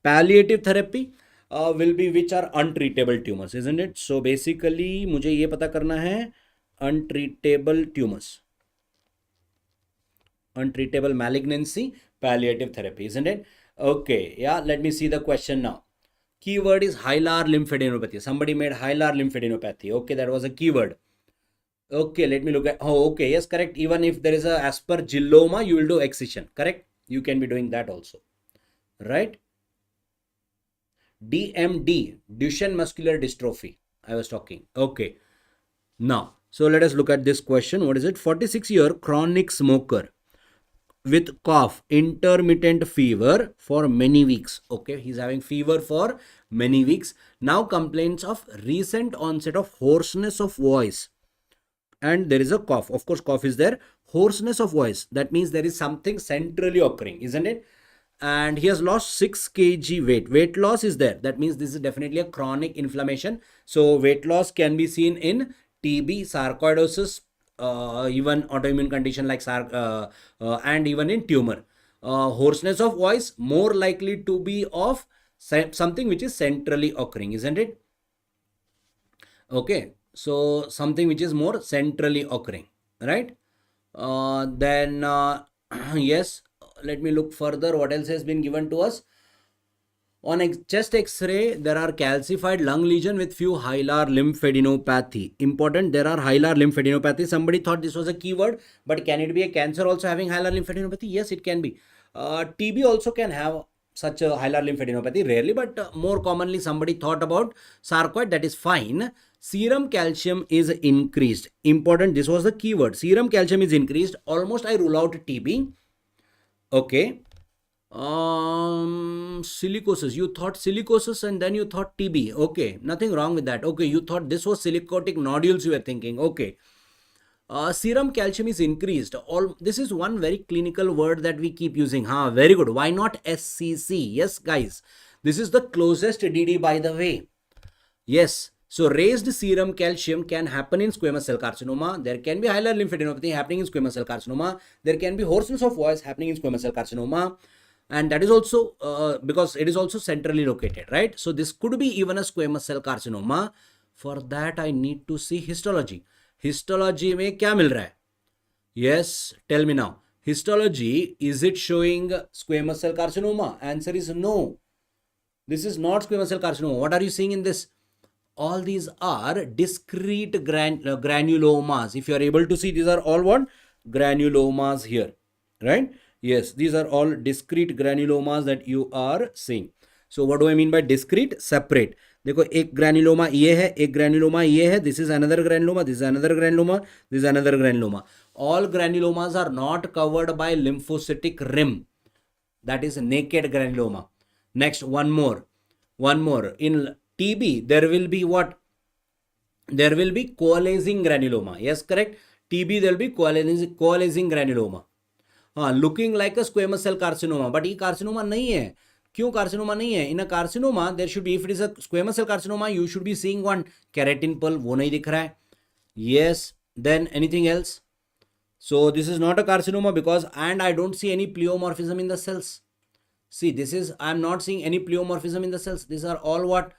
Palliative therapy will be which are untreatable tumors, isn't it? So basically मुझे ये पता करना है untreatable tumors, untreatable malignancy, palliative therapy, isn't it? Okay, yeah, let me see the question now. Keyword is hilar lymphadenopathy. Somebody made hilar lymphadenopathy. Okay, that was a keyword. Okay, let me look at, okay, yes, correct. Even if there is a aspergilloma, you will do excision, correct? You can be doing that also, right? DMD, Duchenne muscular dystrophy, I was talking. Okay, now, so let us look at this question. What is it? 46-year chronic smoker with cough, intermittent fever for many weeks. Okay, he's having fever for many weeks. Now complains of recent onset of hoarseness of voice. And there is a cough. Of course, cough is there. Hoarseness of voice. That means there is something centrally occurring, isn't it? And he has lost 6 kg weight. Weight loss is there. That means this is definitely a chronic inflammation. So weight loss can be seen in TB, sarcoidosis, even autoimmune condition like and even in tumor. Hoarseness of voice more likely to be of something which is centrally occurring, isn't it? Okay. So something which is more centrally occurring, right? Then yes, let me look further. What else has been given to us? On chest x-ray, there are calcified lung lesion with few hilar lymphadenopathy. Important, there are hilar lymphadenopathy. Somebody thought this was a keyword, but can it be a cancer also having hilar lymphadenopathy? Yes, it can be. TB also can have such a hilar lymphadenopathy, rarely, but more commonly somebody thought about sarcoid. That is fine. Serum calcium is increased. Important, this was the keyword. Serum calcium is increased. Almost I rule out TB. Okay. Silicosis. You thought silicosis and then you thought TB. Okay. Nothing wrong with that. Okay. You thought this was silicotic nodules you were thinking. Okay. Serum calcium is increased. This is one very clinical word that we keep using. Very good. Why not SCC? Yes, guys. This is the closest DD, by the way. Yes. So raised serum calcium can happen in squamous cell carcinoma. There can be hilar lymphadenopathy happening in squamous cell carcinoma. There can be hoarseness of voice happening in squamous cell carcinoma. And that is also because it is also centrally located, right? So this could be even a squamous cell carcinoma. For that, I need to see histology. Histology में क्या मिल रहा है? Yes, tell me now. Histology, is it showing squamous cell carcinoma? Answer is no. This is not squamous cell carcinoma. What are you seeing in this? All these are discrete granulomas. If you are able to see, these are all what? Granulomas here, right? Yes, these are all discrete granulomas that you are seeing. So what do I mean by discrete? Separate. देखो एक granuloma ये है, एक granuloma ये है, this is another granuloma, this is another granuloma, this is another granuloma. All granulomas are not covered by lymphocytic rim. That is naked granuloma. Next, one more. In TB, there will be what? There will be coalescing granuloma. Yes, correct. TB, there will be coalescing granuloma. Looking like a squamous cell carcinoma, but ये carcinoma नहीं है. क्यों carcinoma नहीं है? In a carcinoma there should be, if it is a squamous cell carcinoma, you should be seeing one keratin pearl, वो नहीं दिख रहा है. Yes, then anything else? So this is not a carcinoma because, and I don't see any pleomorphism in the cells. See, this is, I am not seeing any pleomorphism in the cells. These are all what?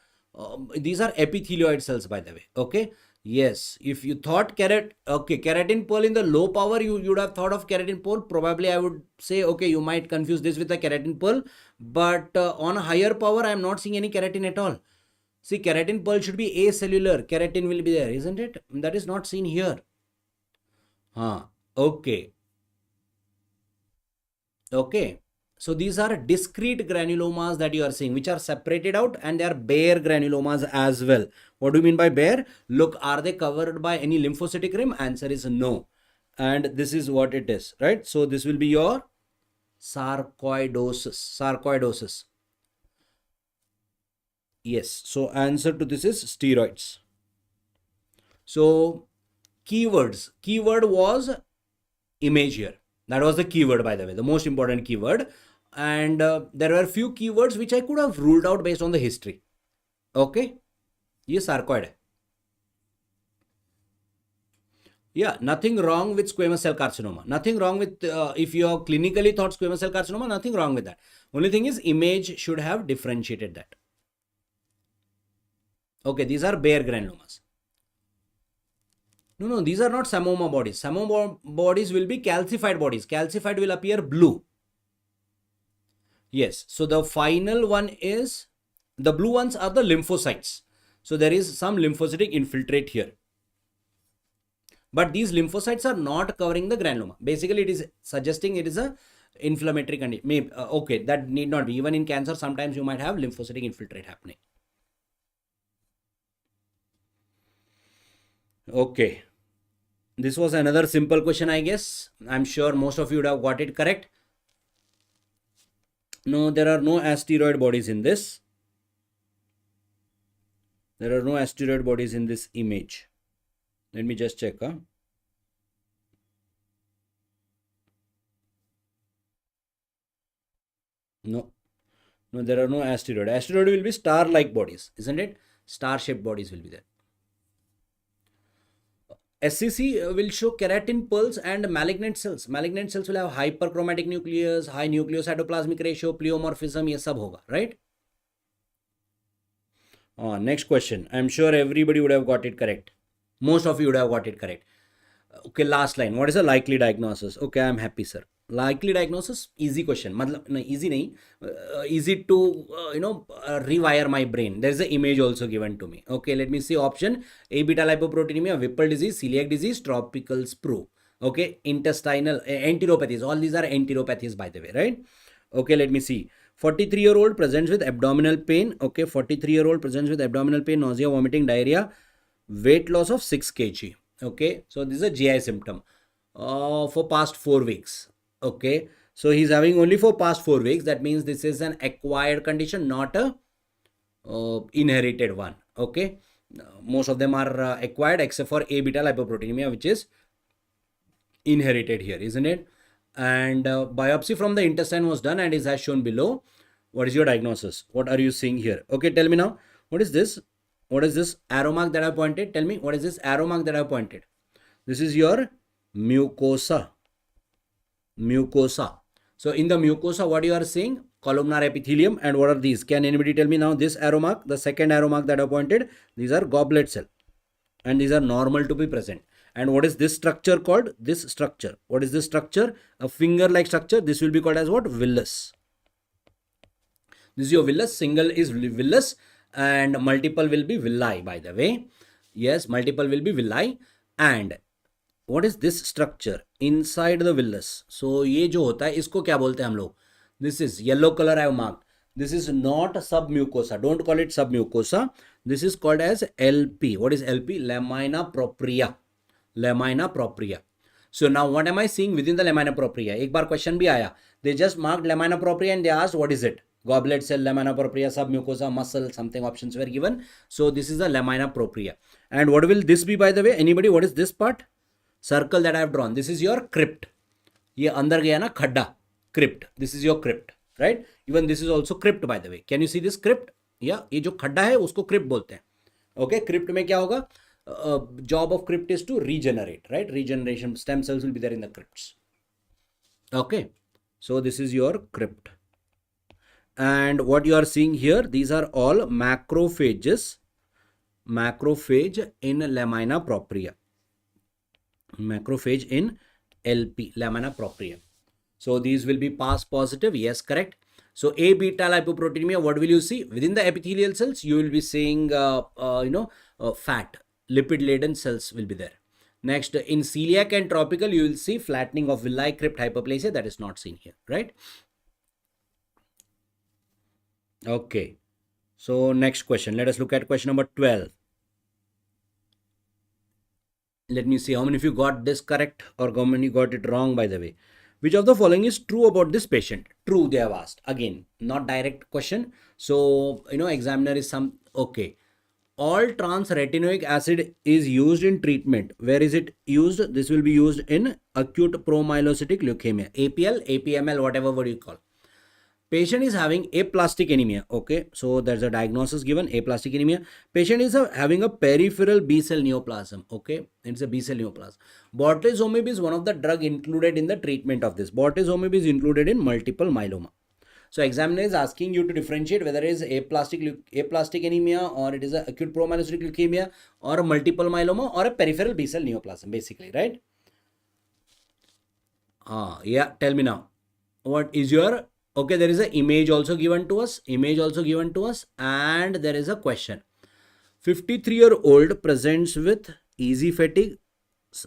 These are epithelioid cells, by the way. Okay. Yes. If you thought keratin pole in the low power, you would have thought of keratin pole. Probably I would say, okay, you might confuse this with the keratin pole. But on a higher power, I am not seeing any keratin at all. See, keratin pole should be acellular. Keratin will be there, isn't it? That is not seen here. Okay. Okay. So these are discrete granulomas that you are seeing, which are separated out, and they are bare granulomas as well. What do you mean by bare? Look, are they covered by any lymphocytic rim? Answer is no. And this is what it is, right? So this will be your sarcoidosis. Yes. So answer to this is steroids. So keywords. Keyword was image here. That was the keyword, by the way, the most important keyword. And there were few keywords which I could have ruled out based on the history. Okay. ये sarcoid है. Yeah, nothing wrong with squamous cell carcinoma. Nothing wrong with, if you have clinically thought squamous cell carcinoma, nothing wrong with that. Only thing is image should have differentiated that. Okay, these are bare granulomas. No, these are not Samoma bodies. Samoma bodies will be calcified bodies. Calcified will appear blue. Yes, so the final one is, the blue ones are the lymphocytes. So there is some lymphocytic infiltrate here. But these lymphocytes are not covering the granuloma. Basically, it is suggesting it is a inflammatory condition. Maybe, okay, that need not be. Even in cancer, sometimes you might have lymphocytic infiltrate happening. Okay. This was another simple question, I guess. I'm sure most of you would have got it correct. No, there are no asteroid bodies in this. There are no asteroid bodies in this image. Let me just check. No, there are no asteroid. Asteroid will be star-like bodies, isn't it? Star-shaped bodies will be there. SCC will show keratin pearls and malignant cells. Malignant cells will have hyperchromatic nucleus, high nucleocytoplasmic ratio, pleomorphism, ये सब होगा, right? Next question. I'm sure everybody would have got it correct. Most of you would have got it correct. Okay, last line. What is a likely diagnosis? Okay, I'm happy, sir. Likely diagnosis, easy question. मतलब नहीं, easy नहीं. Easy to rewire my brain. There is an image also given to me. Okay, let me see option: A beta lipoproteinemia, Whipple disease, celiac disease, tropical sprue. Okay, intestinal enteropathies. All these are enteropathies, by the way, right? Okay, let me see. 43-year-old presents with abdominal pain. Okay, 43-year-old presents with abdominal pain, nausea, vomiting, diarrhea. weight loss of 6 kg. Okay, so this is a GI symptom for past 4 weeks. Okay, so he's having only for past 4 weeks. That means this is an acquired condition, not a inherited one. Okay, most of them are acquired except for A beta lipoproteinemia, which is inherited here, isn't it? And biopsy from the intestine was done and is as shown below. What is your diagnosis? What are you seeing here? Okay, tell me now. What is this? What is this arrow mark that I pointed? Tell me, what is this arrow mark that I pointed? This is your mucosa. Mucosa. So in the mucosa, what you are seeing? Columnar epithelium. And what are these? Can anybody tell me now? This arrow mark, the second arrow mark that I pointed, these are goblet cell. And these are normal to be present. And what is this structure called? This structure. What is this structure? A finger-like structure. This will be called as what? Villus. This is your villus. Single is villus and multiple will be villi, by the way. Yes, multiple will be villi. And what is this structure inside the villus? So ये जो होता है इसको क्या बोलते हैं हम लोग? This is yellow color I have marked. This is not submucosa. Don't call it submucosa. This is called as LP. What is LP? Lamina propria. Lamina propria. So now what am I seeing within the lamina propria? एक बार question भी आया. They just marked lamina propria and they asked what is it? Goblet cell, lamina propria, submucosa, muscle, something options were given. So this is the lamina propria. And what will this be, by the way? Anybody? What is this part? Circle that I have drawn. This is your crypt. ये अंदर गया ना खड्डा. Crypt. This is your crypt, right? Even this is also crypt, by the way. Can you see this crypt? Yeah, ये जो खड्डा है उसको crypt बोलते हैं. Okay, crypt में क्या होगा? Job of crypt is to regenerate, right? Regeneration, stem cells will be there in the crypts. Okay, so this is your crypt. And what you are seeing here, these are all macrophages. Macrophage in lamina propria. Macrophage in LP, lamina propria. So these will be pass positive. Yes, correct. So A beta lipoproteinemia, what will you see? Within the epithelial cells, you will be seeing, fat, lipid laden cells will be there. Next, in celiac and tropical, you will see flattening of villi, crypt, hyperplasia. That is not seen here, right? Okay. So next question. Let us look at question number 12. Let me see how many of you got this correct or how many got it wrong, by the way. Which of the following is true about this patient? True, they have asked. Again, not direct question. So, examiner is some, okay. All trans retinoic acid is used in treatment. Where is it used? This will be used in acute promyelocytic leukemia. APL, APML, whatever word you call. Patient is having aplastic anemia. Okay, so there's a diagnosis given, aplastic anemia. Patient is having a peripheral B cell neoplasm. Okay, it's a B cell neoplasm. Bortezomib is one of the drug included in the treatment of this. Bortezomib is included in multiple myeloma. So examiner is asking you to differentiate whether it is aplastic anemia or it is a acute promyelocytic leukemia or a multiple myeloma or a peripheral B cell neoplasm, basically, right? Yeah, tell me now. What is your... Okay, there is an image also given to us. And there is a question. 53-year-old presents with easy fatigue,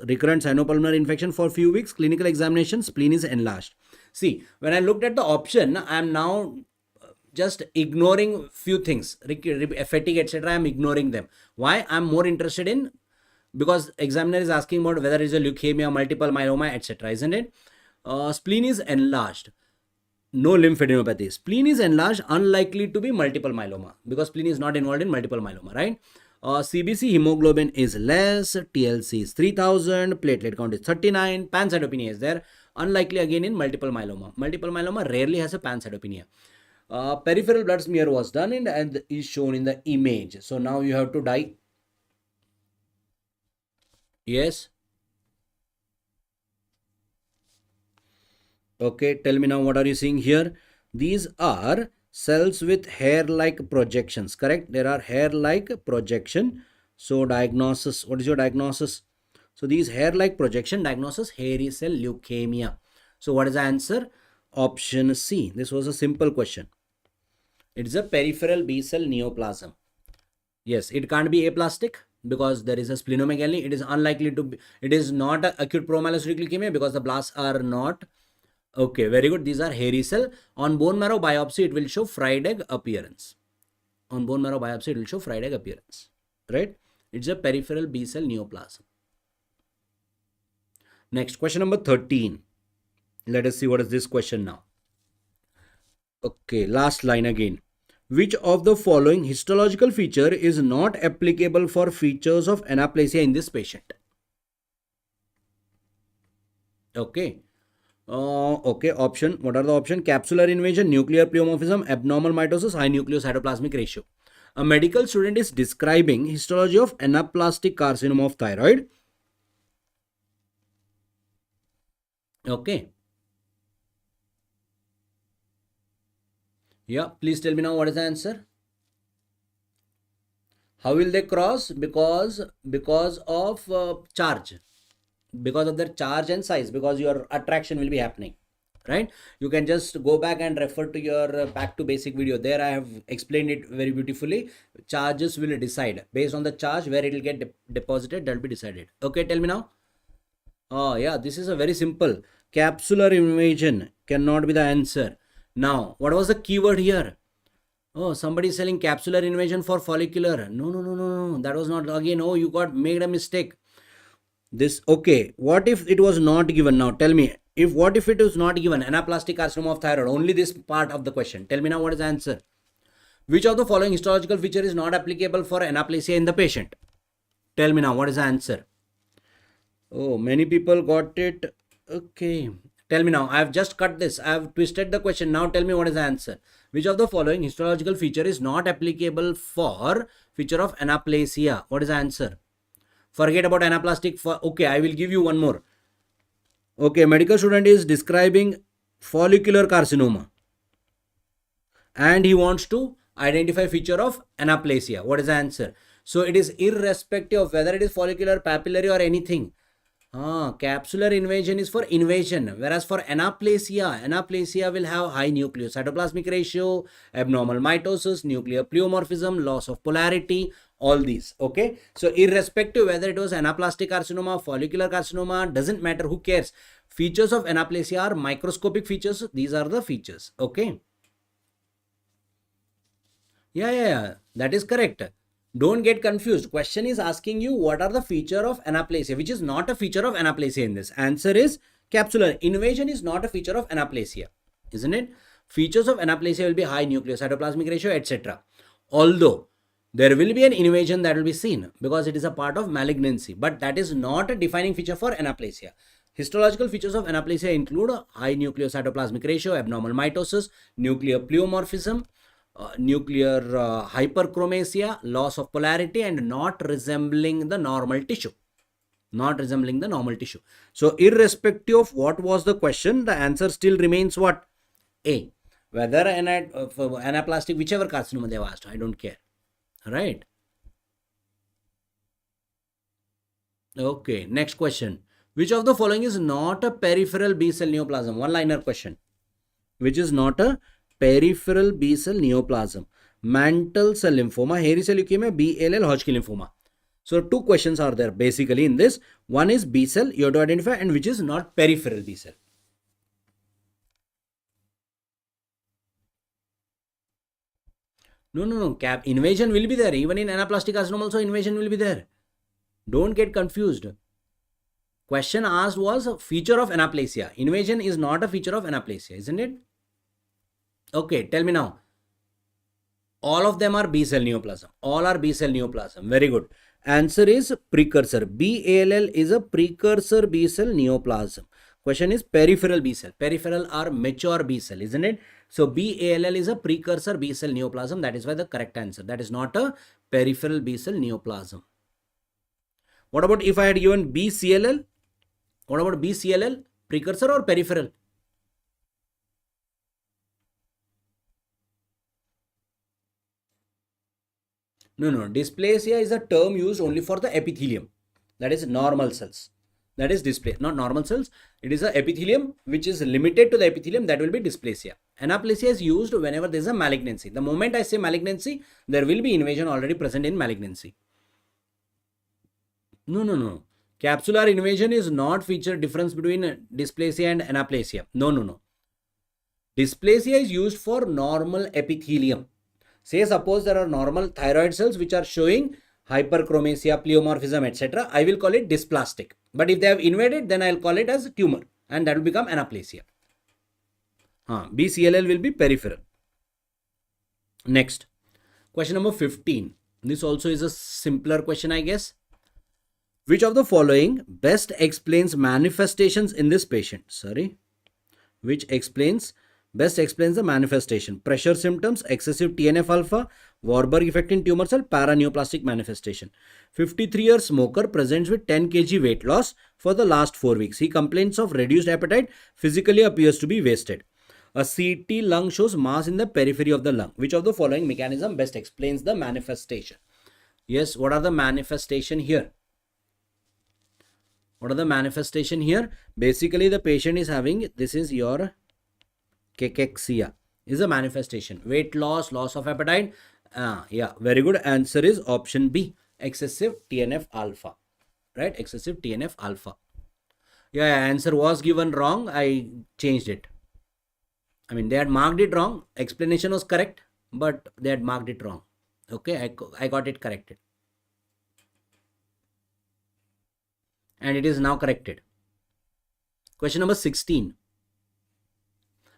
recurrent sinopulmonary infection for few weeks, clinical examination, spleen is enlarged. See, when I looked at the option, I am now just ignoring few things, fatigue, etc. I am ignoring them. Why? I am more interested in, because examiner is asking about whether it is a leukemia, multiple myeloma, etc. Isn't it? Spleen is enlarged. No lymphadenopathy. Spleen is enlarged, unlikely to be multiple myeloma because spleen is not involved in multiple myeloma, right? CBC hemoglobin is less, TLC is 3000, platelet count is 39, pancytopenia is there, unlikely again in multiple myeloma. Multiple myeloma rarely has a pancytopenia. Peripheral blood smear was done and is shown in the image. So now you have to die. Yes. Okay, tell me now, what are you seeing here? These are cells with hair-like projections, correct? There are hair-like projection. So diagnosis, what is your diagnosis? So these hair-like projection, diagnosis, hairy cell leukemia. So what is the answer? Option C. This was a simple question. It is a peripheral B cell neoplasm. Yes, it can't be aplastic because there is a splenomegaly. It is unlikely to be, it is not acute promyelocytic leukemia because the blasts are not. Okay, very good. These are hairy cell. On bone marrow biopsy, it will show fried egg appearance. On bone marrow biopsy, it will show fried egg appearance. Right? It's a peripheral B cell neoplasm. Next, question number 13. Let us see what is this question now. Okay, last line again. Which of the following histological feature is not applicable for features of anaplasia in this patient? Okay. Okay, option. What are the options? Capsular invasion, nuclear pleomorphism, abnormal mitosis, high nucleocytoplasmic ratio. A medical student is describing histology of anaplastic carcinoma of thyroid. Okay. Yeah, please tell me now what is the answer. How will they cross? Because of charge. Because of their charge and size, because your attraction will be happening, right? You can just go back and refer to your back to basic video. There I have explained it very beautifully. Charges will decide based on the charge where it will get deposited, that will be decided. Okay, tell me now. Oh yeah, this is a very simple. Capsular invasion cannot be the answer. Now, what was the keyword here? Oh, somebody is selling capsular invasion for follicular. No. That was not, again, oh, you got made a mistake. This, okay, what if it was not given? Now tell me, what if it was not given? Anaplastic carcinoma of thyroid, only this part of the question. Tell me now what is the answer. Which of the following histological feature is not applicable for anaplasia in the patient? Tell me now what is the answer. Oh, many people got it. Okay, tell me now. I have just cut this. I have twisted the question. Now tell me what is the answer. Which of the following histological feature is not applicable for feature of anaplasia? What is the answer? Forget about anaplastic. Okay, I will give you one more. Okay, medical student is describing follicular carcinoma and he wants to identify feature of anaplasia. What is the answer? So it is irrespective of whether it is follicular, papillary or anything. Capsular invasion is for invasion, whereas for anaplasia will have high nucleocytoplasmic ratio, abnormal mitosis, nuclear pleomorphism, loss of polarity, all these. Okay, so irrespective whether it was anaplastic carcinoma, follicular carcinoma, doesn't matter, who cares. Features of anaplasia are microscopic features. These are the features. Okay, yeah, that is correct. Don't get confused. Question is asking you what are the feature of anaplasia, which is not a feature of anaplasia in this. Answer is capsular invasion is not a feature of anaplasia, isn't it? Features of anaplasia will be high nucleocytoplasmic ratio, etc. Although there will be an invasion that will be seen because it is a part of malignancy, but that is not a defining feature for anaplasia. Histological features of anaplasia include high nucleocytoplasmic ratio, abnormal mitosis, nuclear pleomorphism, nuclear hyperchromasia, loss of polarity, and not resembling the normal tissue. So irrespective of what was the question, the answer still remains what? A. Whether anaplastic, whichever carcinoma they have asked, I don't care. Right? Okay, next question. Which of the following is not a peripheral B cell neoplasm? One-liner question. Which is not a peripheral B cell neoplasm? Mantle cell lymphoma, hairy cell leukemia, BALL, Hodgkin lymphoma. So two questions are there basically in this. One is B cell, you have to identify, and which is not peripheral B cell. No. Invasion will be there. Even in anaplastic carcinoma also invasion will be there. Don't get confused. Question asked was a feature of anaplasia. Invasion is not a feature of anaplasia, isn't it? Okay, tell me now. All of them are B cell neoplasm. All are B cell neoplasm. Very good. Answer is precursor. BALL is a precursor B cell neoplasm. Question is peripheral B cell. Peripheral are mature B cell, isn't it? So BALL is a precursor B cell neoplasm. That is why the correct answer. That is not a peripheral B cell neoplasm. What about if I had given BCLL? What about BCLL? Precursor or peripheral? No. Dysplasia is a term used only for the epithelium. That is normal cells. That is dysplasia, not normal cells. It is a epithelium which is limited to the epithelium. That will be dysplasia. Anaplasia is used whenever there is a malignancy. The moment I say malignancy, there will be invasion already present in malignancy. No. Capsular invasion is not feature difference between dysplasia and anaplasia. No. Dysplasia is used for normal epithelium. Say suppose there are normal thyroid cells which are showing hyperchromasia, pleomorphism, etc., I will call it dysplastic. But if they have invaded, then I'll call it as tumor, and that will become anaplasia. BCLL will be peripheral. Next, question number 15. This also is a simpler question, I guess. Which of the following best explains manifestations in this patient? Which best explains the manifestation? Pressure symptoms, excessive TNF alpha, Warburg effect in tumor cell, paraneoplastic manifestation. 53-year smoker presents with 10 kg weight loss for the last 4 weeks. He complains of reduced appetite, physically appears to be wasted. A CT lung shows mass in the periphery of the lung. Which of the following mechanism best explains the manifestation? Yes, what are the manifestation here? What are the manifestation here? Basically, the patient is having, this is your cachexia, is a manifestation. Weight loss, loss of appetite. Yeah, very good. Answer is option B, excessive TNF alpha. Right, excessive TNF alpha. Yeah, answer was given wrong. I changed it. I mean, they had marked it wrong. Explanation was correct, but they had marked it wrong. Okay, I got it corrected. And it is now corrected. Question number 16.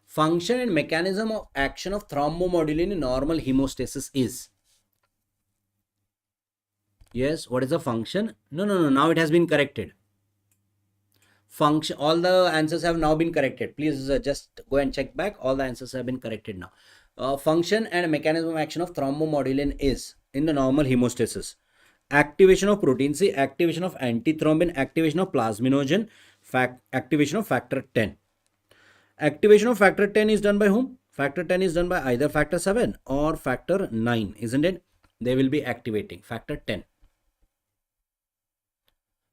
Function and mechanism of action of thrombomodulin in normal hemostasis is? Yes, what is the function? No, now it has been corrected. Function, all the answers have now been corrected. Please just go and check back. All the answers have been corrected now. Function and mechanism of action of thrombomodulin is in the normal hemostasis. Activation of protein C, activation of antithrombin, activation of plasminogen, activation of factor 10. Activation of factor 10 is done by whom? Factor 10 is done by either factor 7 or factor 9, isn't it? They will be activating factor 10.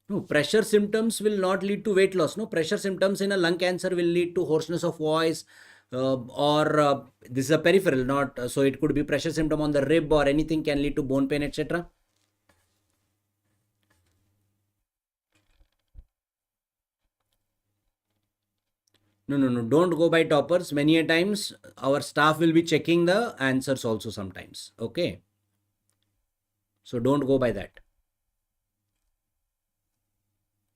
No, pressure symptoms will not lead to weight loss. No, pressure symptoms in a lung cancer will lead to hoarseness of voice, or this is a peripheral, not so it could be pressure symptom on the rib, or anything can lead to bone pain, etc. No, don't go by toppers. Many a times our staff will be checking the answers also sometimes. Okay, so don't go by that.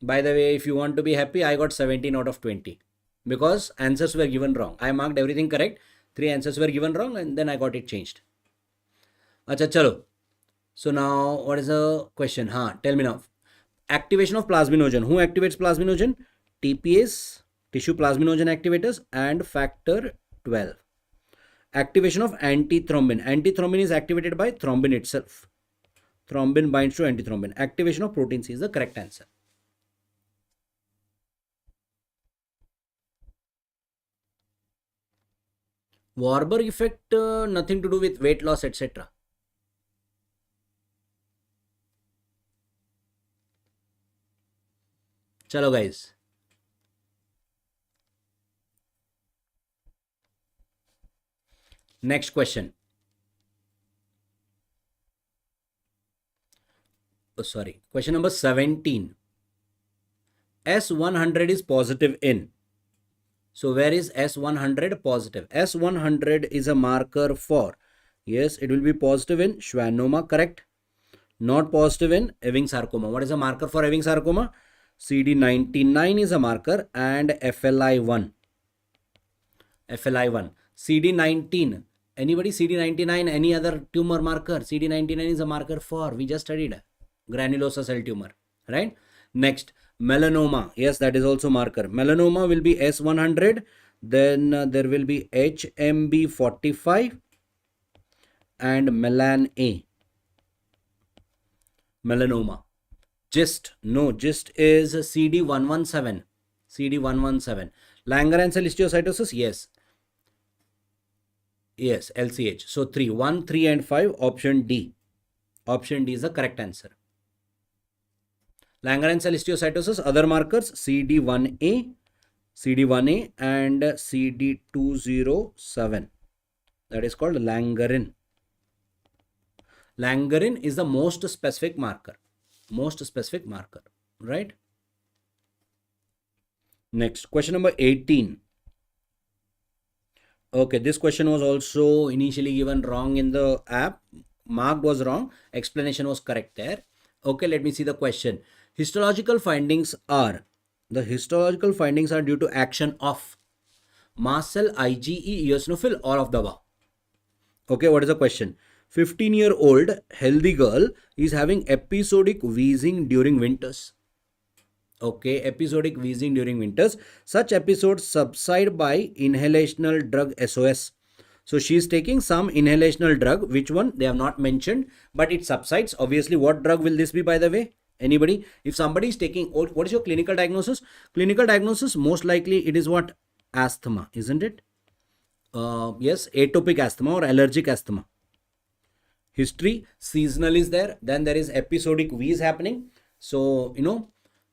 By the way, if you want to be happy, I got 17 out of 20 because answers were given wrong. I marked everything correct. 3 answers were given wrong and then I got it changed. Acha, chalo. So now what is the question? Tell me now. Activation of plasminogen. Who activates plasminogen? TPase, tissue plasminogen activators, and factor 12. Activation of antithrombin. Antithrombin is activated by thrombin itself. Thrombin binds to antithrombin. Activation of protein C is the correct answer. Warburg effect, nothing to do with weight loss, etc. Chalo guys. Next question. Question number 17. S100 is positive in. So where is S100 positive? S100 is a marker for, yes, it will be positive in schwannoma, correct? Not positive in Ewing sarcoma. What is a marker for Ewing sarcoma? CD99 is a marker, and FLI1. FLI1. CD19. Anybody CD99? Any other tumor marker? CD99 is a marker for, we just studied, granulosa cell tumor, right? Next, melanoma. Yes, that is also marker. Melanoma will be S100. Then there will be HMB45 and melan A. Melanoma. GIST. No, GIST is CD117. CD117. Langerhans cell histiocytosis. Yes. Yes, LCH. So 3, 1, 3 and 5. Option D. Option D is the correct answer. Langerhans cell histiocytosis, other markers CD1A, CD1A and CD207. That is called Langerin. Langerin is the most specific marker. Most specific marker, right? Next, question number 18. Okay, this question was also initially given wrong in the app. marked was wrong. Explanation was correct there. Okay, let me see the question. Histological findings are due to action of mast cell, IgE, eosinophil, all of the above. Okay, what is the question? 15-year-old healthy girl is having episodic wheezing during winters. Okay, episodic wheezing during winters. Such episodes subside by inhalational drug SOS. So she is taking some inhalational drug. Which one? They have not mentioned, but it subsides. Obviously, what drug will this be, by the way? Anybody? If somebody is taking, what is your clinical diagnosis? Clinical diagnosis, most likely it is what? Asthma, isn't it? Yes, atopic asthma or allergic asthma. History, seasonal is there. Then there is episodic wheeze happening. So,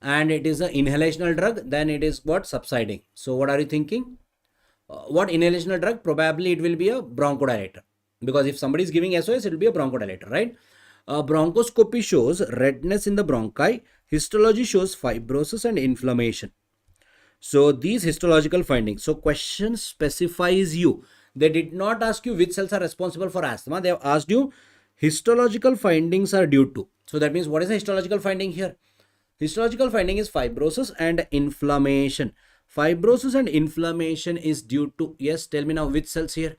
and it is an inhalational drug. Then it is what? Subsiding. So what are you thinking? What inhalational drug? Probably it will be a bronchodilator. Because if somebody is giving SOS, it will be a bronchodilator, right? Bronchoscopy shows redness in the bronchi. Histology shows fibrosis and inflammation. So these histological findings. So question specifies you. They did not ask you which cells are responsible for asthma. They have asked you histological findings are due to. So that means what is the histological finding here? Histological finding is fibrosis and inflammation. Fibrosis and inflammation is due to, yes, tell me now which cells here?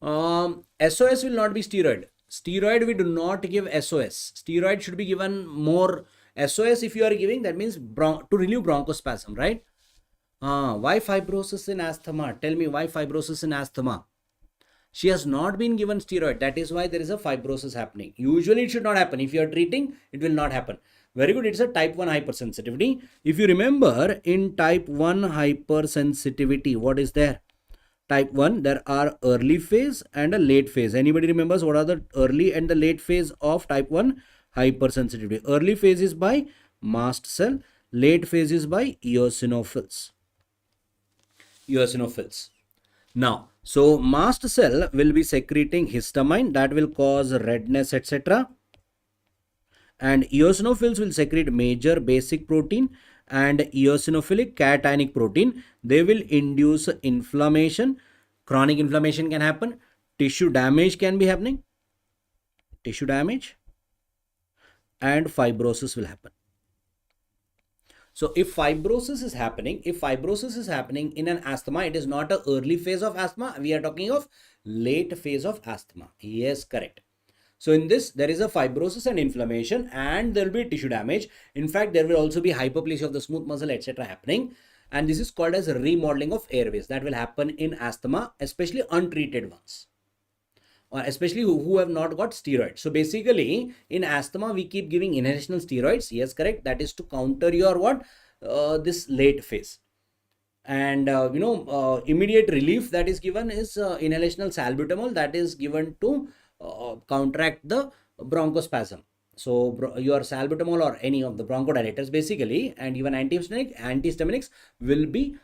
SOS will not be steroid. Steroid we do not give SOS. Steroid should be given more. SOS if you are giving, that means to relieve bronchospasm, right? Why fibrosis in asthma? Tell me why fibrosis in asthma? She has not been given steroid. That is why there is a fibrosis happening. Usually it should not happen. If you are treating, it will not happen. Very good. It's a type 1 hypersensitivity. If you remember, in type 1 hypersensitivity, what is there? Type 1, there are early phase and a late phase. Anybody remembers what are the early and the late phase of type 1 hypersensitivity? Early phase is by mast cell. Late phase is by eosinophils. Now, so mast cell will be secreting histamine that will cause redness, etc. And eosinophils will secrete major basic protein and eosinophilic cationic protein. They will induce inflammation. Chronic inflammation can happen. Tissue damage can be happening. Tissue damage and fibrosis will happen. So if fibrosis is happening in an asthma, it is not an early phase of asthma. We are talking of late phase of asthma. Yes, correct. So in this, there is a fibrosis and inflammation and there will be tissue damage. In fact, there will also be hyperplasia of the smooth muscle, etc. happening. And this is called as a remodeling of airways. That will happen in asthma, especially untreated ones. Or especially who have not got steroids. So basically in asthma we keep giving inhalational steroids. Yes, correct. That is to counter your what? This late phase. And immediate relief that is given is inhalational salbutamol that is given to counteract the bronchospasm. So your salbutamol or any of the bronchodilators basically, and even antihistaminics will be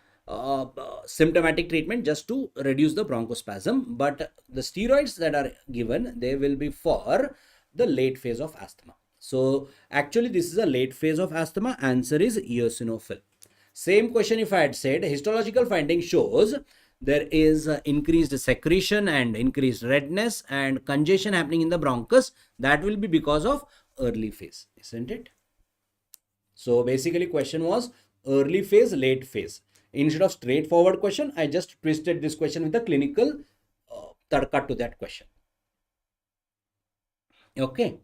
symptomatic treatment just to reduce the bronchospasm, but the steroids that are given, they will be for the late phase of asthma. So actually this is a late phase of asthma. Answer is eosinophil. Same question if I had said histological finding shows there is increased secretion and increased redness and congestion happening in the bronchus. That will be because of early phase, isn't it? So basically question was early phase, late phase. Instead of straightforward question, I just twisted this question with a clinical tadka to that question. Okay.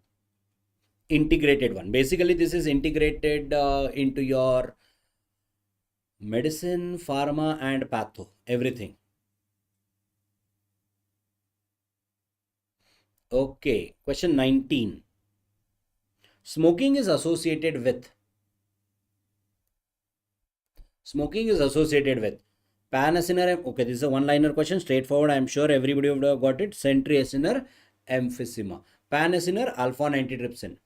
Integrated one. Basically, this is integrated into your medicine, pharma and patho, everything. Okay. Question 19. Smoking is associated with panacinor. Okay, this is a one-liner question, straightforward. I am sure everybody would have got it. Centriacinor emphysema. Panacinor alpha-1 antitrypsin,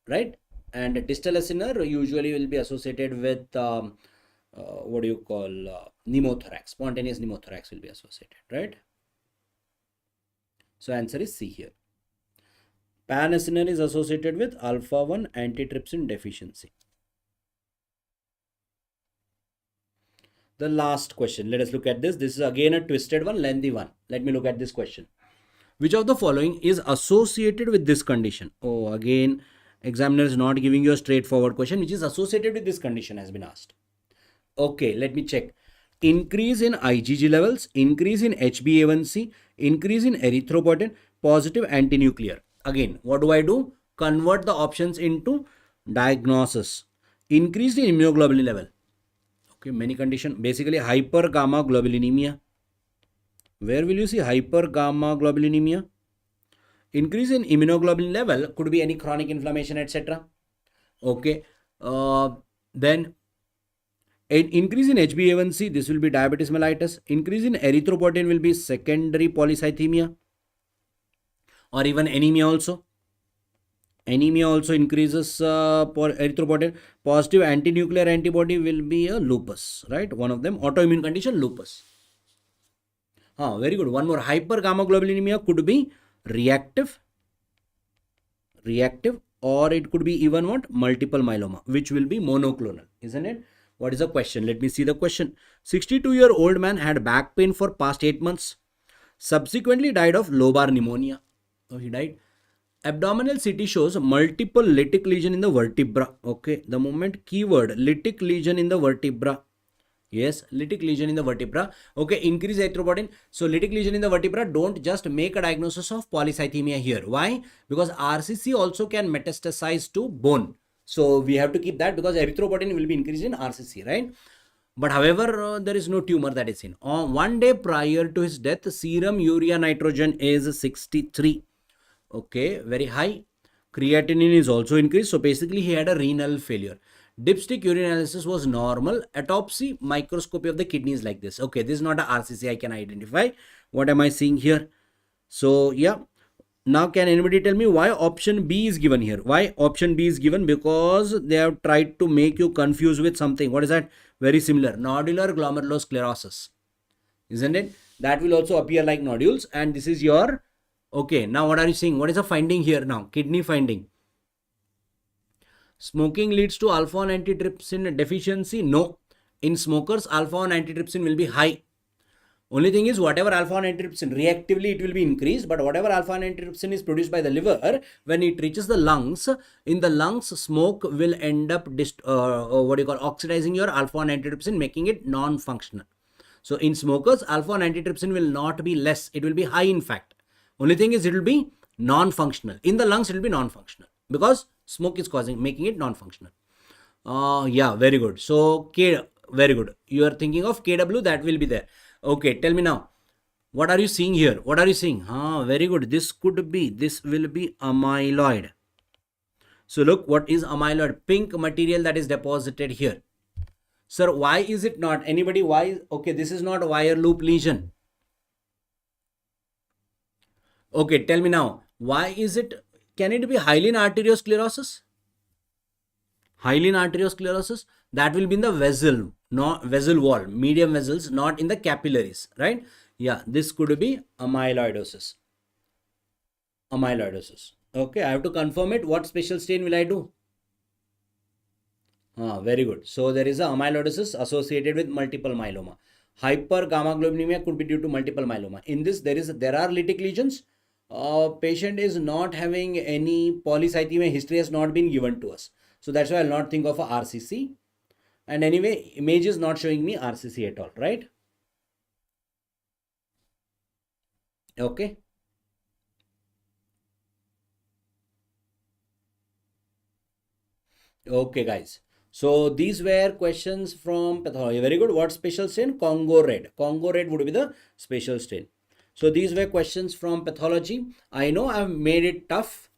right? And distalacinor usually will be associated with what do you call pneumothorax. Spontaneous pneumothorax will be associated, right? So answer is C here. Panacinor is associated with alpha-1 antitrypsin deficiency. The last question, let us look at this. This is again a twisted one, lengthy one. Let me look at this question. Which of the following is associated with this condition? Oh, again, examiner is not giving you a straightforward question. Which is associated with this condition has been asked. Okay, let me check. Increase in IgG levels, increase in HbA1c, increase in erythropoietin, positive antinuclear. Again, what do? Convert the options into diagnosis. Increased in immunoglobulin level. Okay, many condition. Basically, hypergammaglobulinemia. Where will you see hypergammaglobulinemia? Increase in immunoglobulin level could be any chronic inflammation, etc. Okay, then increase in HbA1c, this will be diabetes mellitus. Increase in erythropoietin will be secondary polycythemia or even anemia also. Anemia also increases erythropoietin. Positive antinuclear antibody will be a lupus, right? One of them, autoimmune condition, lupus. Very good. One more, hypergammaglobulinemia could be reactive, or it could be even what? Multiple myeloma, which will be monoclonal, isn't it? What is the question? Let me see the question. 62-year-old man had back pain for past 8 months. Subsequently died of lobar pneumonia. Oh, he died. Abdominal CT shows multiple lytic lesion in the vertebra. Okay, the moment keyword lytic lesion in the vertebra. Yes, lytic lesion in the vertebra. Okay, increase erythropoietin. So lytic lesion in the vertebra, don't just make a diagnosis of polycythemia here. Why? Because RCC also can metastasize to bone. So we have to keep that because erythropoietin will be increased in RCC, right? But however, there is no tumor that is seen. On 1 day prior to his death, serum urea nitrogen is 63. Okay, very high. Creatinine is also increased. So basically he had a renal failure. Dipstick urinalysis was normal. Autopsy, microscopy of the kidneys like this. Okay, this is not a RCC I can identify. What am I seeing here? So yeah. Now can anybody tell me why option B is given here? Why option B is given? Because they have tried to make you confused with something. What is that? Very similar. Nodular glomerulosclerosis. Isn't it? That will also appear like nodules. And this is your... Okay, now what are you seeing? What is the finding here now? Kidney finding. Smoking leads to alpha-1 antitrypsin deficiency? No. In smokers, alpha-1 antitrypsin will be high. Only thing is, whatever alpha-1 antitrypsin, reactively it will be increased, but whatever alpha-1 antitrypsin is produced by the liver, when it reaches the lungs, in the lungs, smoke will end up oxidizing your alpha-1 antitrypsin, making it non-functional. So in smokers, alpha-1 antitrypsin will not be less, it will be high in fact. Only thing is, it will be non-functional. In the lungs, it will be non-functional because smoke is making it non-functional. Yeah, very good. So very good. You are thinking of KW, that will be there. Okay, tell me now. What are you seeing here? What are you seeing? Very good. This will be amyloid. So look, what is amyloid? Pink material that is deposited here. Sir, why is it not? Anybody, why? Okay, this is not wire loop lesion. Okay, tell me now. Why is it? Can it be hyaline arteriosclerosis? Hyaline arteriosclerosis, that will be in the vessel, not vessel wall, medium vessels, not in the capillaries, right? Yeah, this could be amyloidosis. Amyloidosis. Okay, I have to confirm it. What special stain will I do? Very good. So there is a amyloidosis associated with multiple myeloma. Hypergammaglobulinemia could be due to multiple myeloma. In this, there are lytic lesions. Patient is not having any polycythemia, history has not been given to us. So that's why I'll not think of a RCC. And anyway, image is not showing me RCC at all, right? Okay. Okay, guys. So these were questions from pathology. Very good. What special stain? Congo red. Congo red would be the special stain. So these were questions from pathology. I know I've made it tough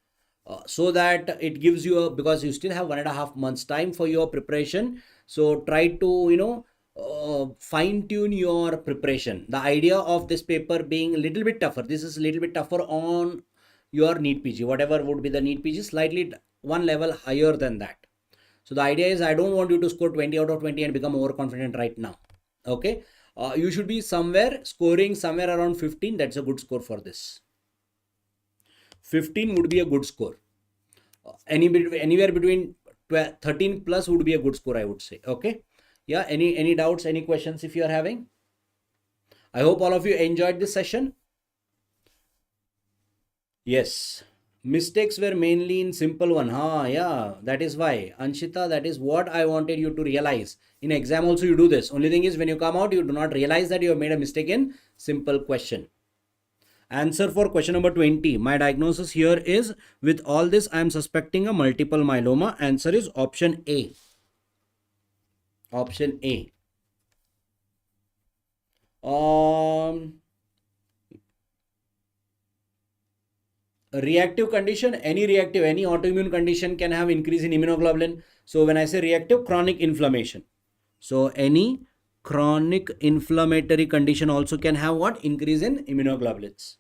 so that it gives you because you still have 1.5 months time for your preparation. So try to, fine tune your preparation. The idea of this paper being a little bit tougher. This is a little bit tougher on your NEET PG. Whatever would be the NEET PG, slightly one level higher than that. So the idea is I don't want you to score 20 out of 20 and become overconfident right now. Okay. You should be scoring somewhere around 15. That's a good score for this. 15 would be a good score. Anywhere between 13 plus would be a good score, I would say. Okay. Yeah. Any doubts, any questions if you are having? I hope all of you enjoyed this session. Yes. Mistakes were mainly in simple one. Yeah, that is why. Anshita, that is what I wanted you to realize. In exam also you do this. Only thing is when you come out, you do not realize that you have made a mistake in simple question. Answer for question number 20. My diagnosis here is, with all this, I am suspecting a multiple myeloma. Answer is option A. Option A. Reactive condition, any reactive, any autoimmune condition can have increase in immunoglobulin. So when I say reactive, chronic inflammation. So any chronic inflammatory condition also can have what? Increase in immunoglobulins.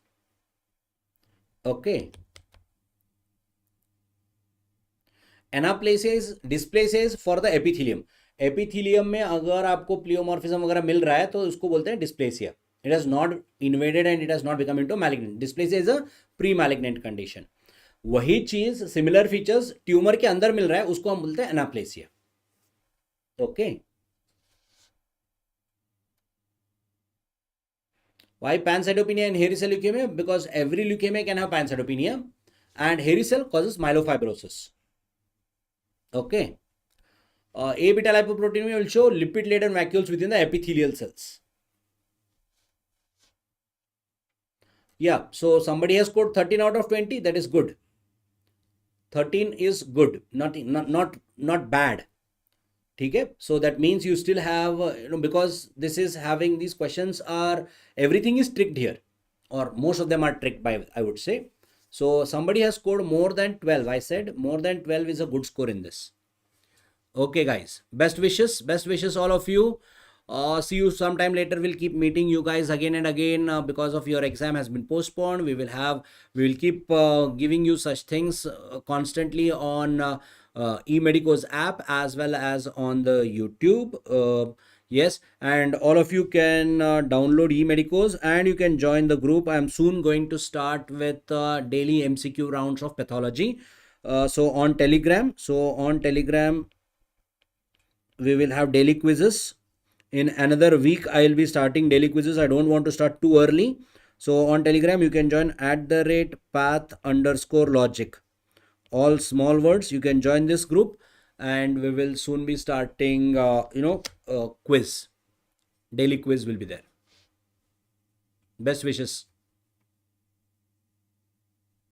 Okay. Anaplasia is dysplasia is for the epithelium. Epithelium में अगर आपको प्लियोमॉर्फिज्म वगैरह मिल रहा है तो उसको बोलते हैं dysplasia. It has not invaded and it has not become into malignant. Dysplasia is a pre-malignant condition. वही चीज सिमिलर फीचर्स ट्यूमर के अंदर मिल रहा है उसको हम बोलते हैं एनाप्लेसिया. Okay. Why pancytopenia and hairy cell leukemia? Because every leukemia can have pancytopenia and hairy cell causes myelofibrosis. Okay. A beta lipoproteinemia will show lipid laden vacuoles within the epithelial cells. Yeah, so somebody has scored 13 out of 20. That is good. 13 is good, not bad. Okay, so that means you still have, because this is having, these questions are, everything is tricked here, or most of them are tricked by, I would say. So somebody has scored more than 12. I said more than 12 is a good score in this. Okay, guys, best wishes all of you. See you sometime later. We'll keep meeting you guys again and again because of your exam has been postponed. We will keep giving you such things constantly on NEETPG app as well as on the YouTube. Yes, and all of you can download NEETPG and you can join the group. I'm soon going to start with daily MCQ rounds of pathology. So on Telegram, we will have daily quizzes. In another week, I will be starting daily quizzes. I don't want to start too early. So on Telegram, you can join @path_logic. All small words. You can join this group and we will soon be starting, quiz. Daily quiz will be there. Best wishes.